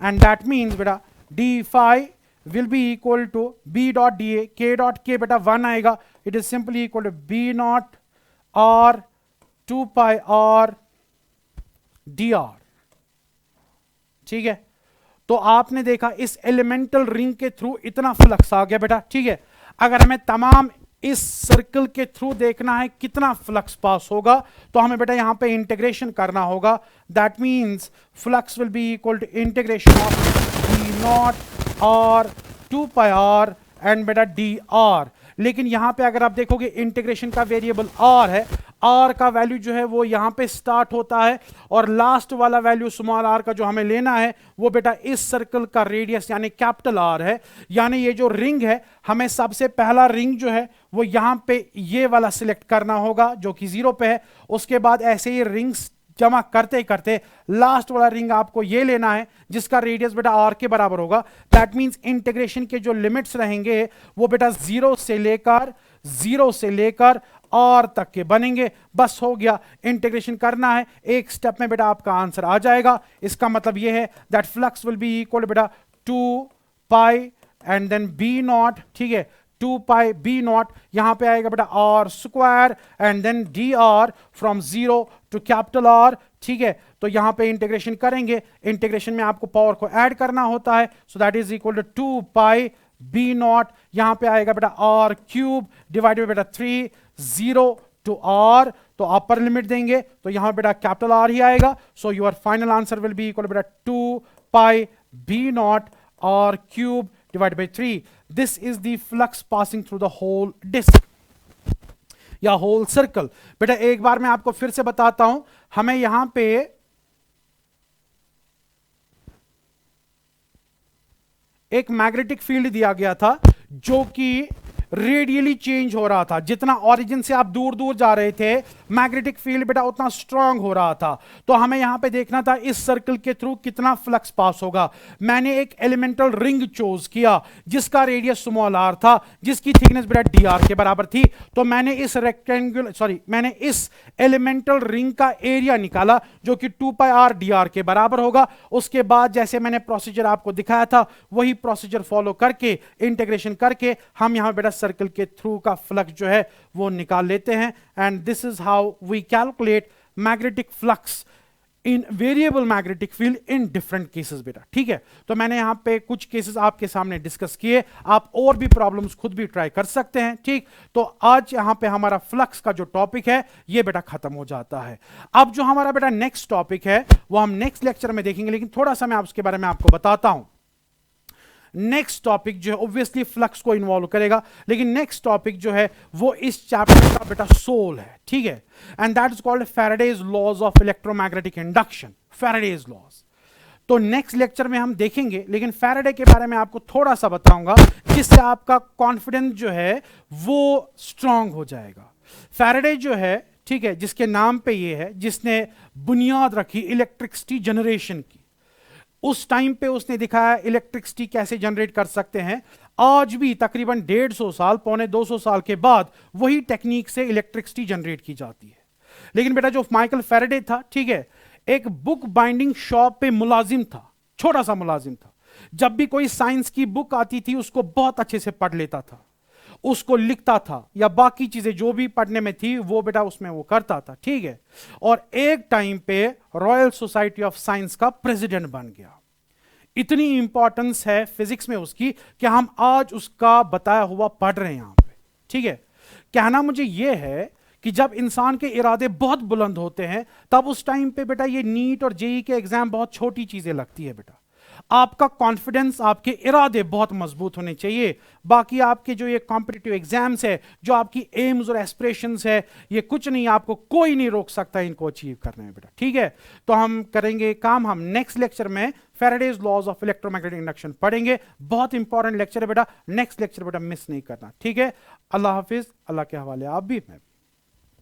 and that means बेटा D phi will be equal to b dot da, k dot k बेटा 1 आएगा, it is simply equal to b naught r 2 pi r dr। ठीक है, तो आपने देखा इस एलिमेंटल रिंग के थ्रू इतना फ्लक्स आ गया बेटा। ठीक है, अगर हमें तमाम इस सर्कल के थ्रू देखना है कितना फ्लक्स पास होगा, तो हमें बेटा यहां पे इंटीग्रेशन करना होगा। That means flux will be equal to integration of b naught R 2 pi R and बेटा डी आर। लेकिन यहां पे अगर आप देखोगे इंटीग्रेशन का वेरिएबल आर है, आर का वैल्यू जो है वो यहां पे स्टार्ट होता है, और लास्ट वाला वैल्यू स्मॉल आर का जो हमें लेना है वो बेटा इस सर्कल का रेडियस यानी कैपिटल आर है। यानी ये जो रिंग है, हमें सबसे पहला रिंग जो है वो यहां पे ये वाला सिलेक्ट करना होगा जो कि 0 पे है। उसके बाद ऐसे ही रिंग्स जमा करते करते लास्ट वाला रिंग आपको ये लेना है जिसका रेडियस बेटा आर के बराबर होगा। दैट मींस इंटीग्रेशन के जो लिमिट्स रहेंगे वो बेटा 0 से लेकर आर तक के बनेंगे। बस हो गया, इंटीग्रेशन करना है, एक स्टेप में बेटा आपका आंसर आ जाएगा। इसका मतलब ये है that flux will be equal बेटा 2 pi and then B not, ठीक है, 2 पाई बी नॉट, यहां पे आएगा बेटा R square and then D R from 0 to capital R. ठीक है, तो यहां पे इंटीग्रेशन करेंगे, इंटीग्रेशन में आपको पावर को ऐड करना होता है, so that is equal to 2 pi B naught, यहां पे आएगा बेटा आर क्यूब डिवाइडेड बेटा 3 0 टू आर। तो अपर लिमिट देंगे तो यहां बेटा कैपिटल आर ही आएगा। So your final answer will be equal बेटा 2 pi B not R cube divided by 3. This is the flux passing through the whole disk या whole circle। बेटा एक बार मैं आपको फिर से बताता हूं, हमें यहां पे एक मैग्नेटिक फील्ड दिया गया था जो कि रेडियली चेंज हो रहा था। जितना ओरिजिन से आप दूर दूर जा रहे थे, मैग्नेटिक फील्ड बेटा उतना स्ट्रांग हो रहा था। तो हमें यहां पे देखना था इस सर्कल के थ्रू कितना फ्लक्स पास होगा। मैंने एक एलिमेंटल रिंग चूज किया जिसका रेडियस स्मॉल आर था, जिसकी थिकनेस बेटा डी आर के बराबर थी। तो मैंने इस एलिमेंटल रिंग का एरिया निकाला जो कि 2 पाई आर डी आर के बराबर होगा। उसके बाद जैसे मैंने प्रोसीजर आपको दिखाया था वही प्रोसीजर फॉलो करके इंटीग्रेशन करके हम यहां बेटा सर्कल के थ्रू का फ्लक्स जो है वो निकाल लेते हैं। And this is how we calculate magnetic flux in variable magnetic field in different cases बेटा। ठीक है, तो मैंने यहां पे कुछ केसेस आपके सामने डिस्कस किए, आप और भी प्रॉब्लम्स खुद भी ट्राई कर सकते हैं। ठीक, तो आज यहां पे हमारा फ्लक्स का जो टॉपिक है ये बेटा खत्म हो जाता है। अब जो हमारा बेटा नेक्स्ट टॉपिक है वो हम नेक्स्ट लेक्चर में देखेंगे, लेकिन थोड़ा सा मैं उसके बारे में आपको बताता हूं। नेक्स्ट टॉपिक जो है ऑब्वियसली फ्लक्स को इन्वॉल्व करेगा, लेकिन नेक्स्ट टॉपिक जो है वो इस चैप्टर का बेटा सोल है, ठीक है, and that is called Faraday's laws of electromagnetic induction, Faraday's laws. तो नेक्स्ट लेक्चर में हम देखेंगे, लेकिन फैराडे के बारे में आपको थोड़ा सा बताऊंगा जिससे आपका कॉन्फिडेंस जो है वो स्ट्रांग हो जाएगा। फैराडे जो है, ठीक है, जिसके नाम पे ये है, जिसने बुनियाद रखी इलेक्ट्रिसिटी जनरेशन की, उस टाइम पे उसने दिखाया इलेक्ट्रिसिटी कैसे जनरेट कर सकते हैं। आज भी तकरीबन 150 साल, पौने 200 साल के बाद वही टेक्निक से इलेक्ट्रिसिटी जनरेट की जाती है। लेकिन बेटा जो माइकल फैराडे था, ठीक है, एक बुक बाइंडिंग शॉप पे मुलाजिम था, छोटा सा मुलाजिम था। जब भी कोई साइंस की बुक आती थी उसको बहुत अच्छे से पढ़ लेता था, उसको लिखता था, या बाकी चीजें जो भी पढ़ने में थी वो बेटा उसमें वो करता था, ठीक है। और एक टाइम पे रॉयल सोसाइटी ऑफ साइंस का प्रेसिडेंट बन गया। इतनी इंपॉर्टेंस है फिजिक्स में उसकी कि हम आज उसका बताया हुआ पढ़ रहे हैं यहां पे, ठीक है। कहना मुझे यह है कि जब इंसान के इरादे बहुत बुलंद होते हैं तब उस टाइम पे बेटा ये नीट और जेई के एग्जाम बहुत छोटी चीजें लगती है बेटा। आपका कॉन्फिडेंस, आपके इरादे बहुत मजबूत होने चाहिए। बाकी आपके जो ये कॉम्पिटिटिव एग्जाम्स है, जो आपकी एम्स और एस्पिरेशंस है, ये कुछ नहीं, आपको कोई नहीं रोक सकता इनको अचीव करने में बेटा, ठीक है। तो हम करेंगे काम, हम नेक्स्ट लेक्चर में Faraday's laws of electromagnetic induction पढ़ेंगे। बहुत इंपॉर्टेंट लेक्चर है बेटा, नेक्स्ट लेक्चर बेटा मिस नहीं करना, ठीक है। अल्लाह हाफिज, अल्लाह के हवाले आप भी, मैं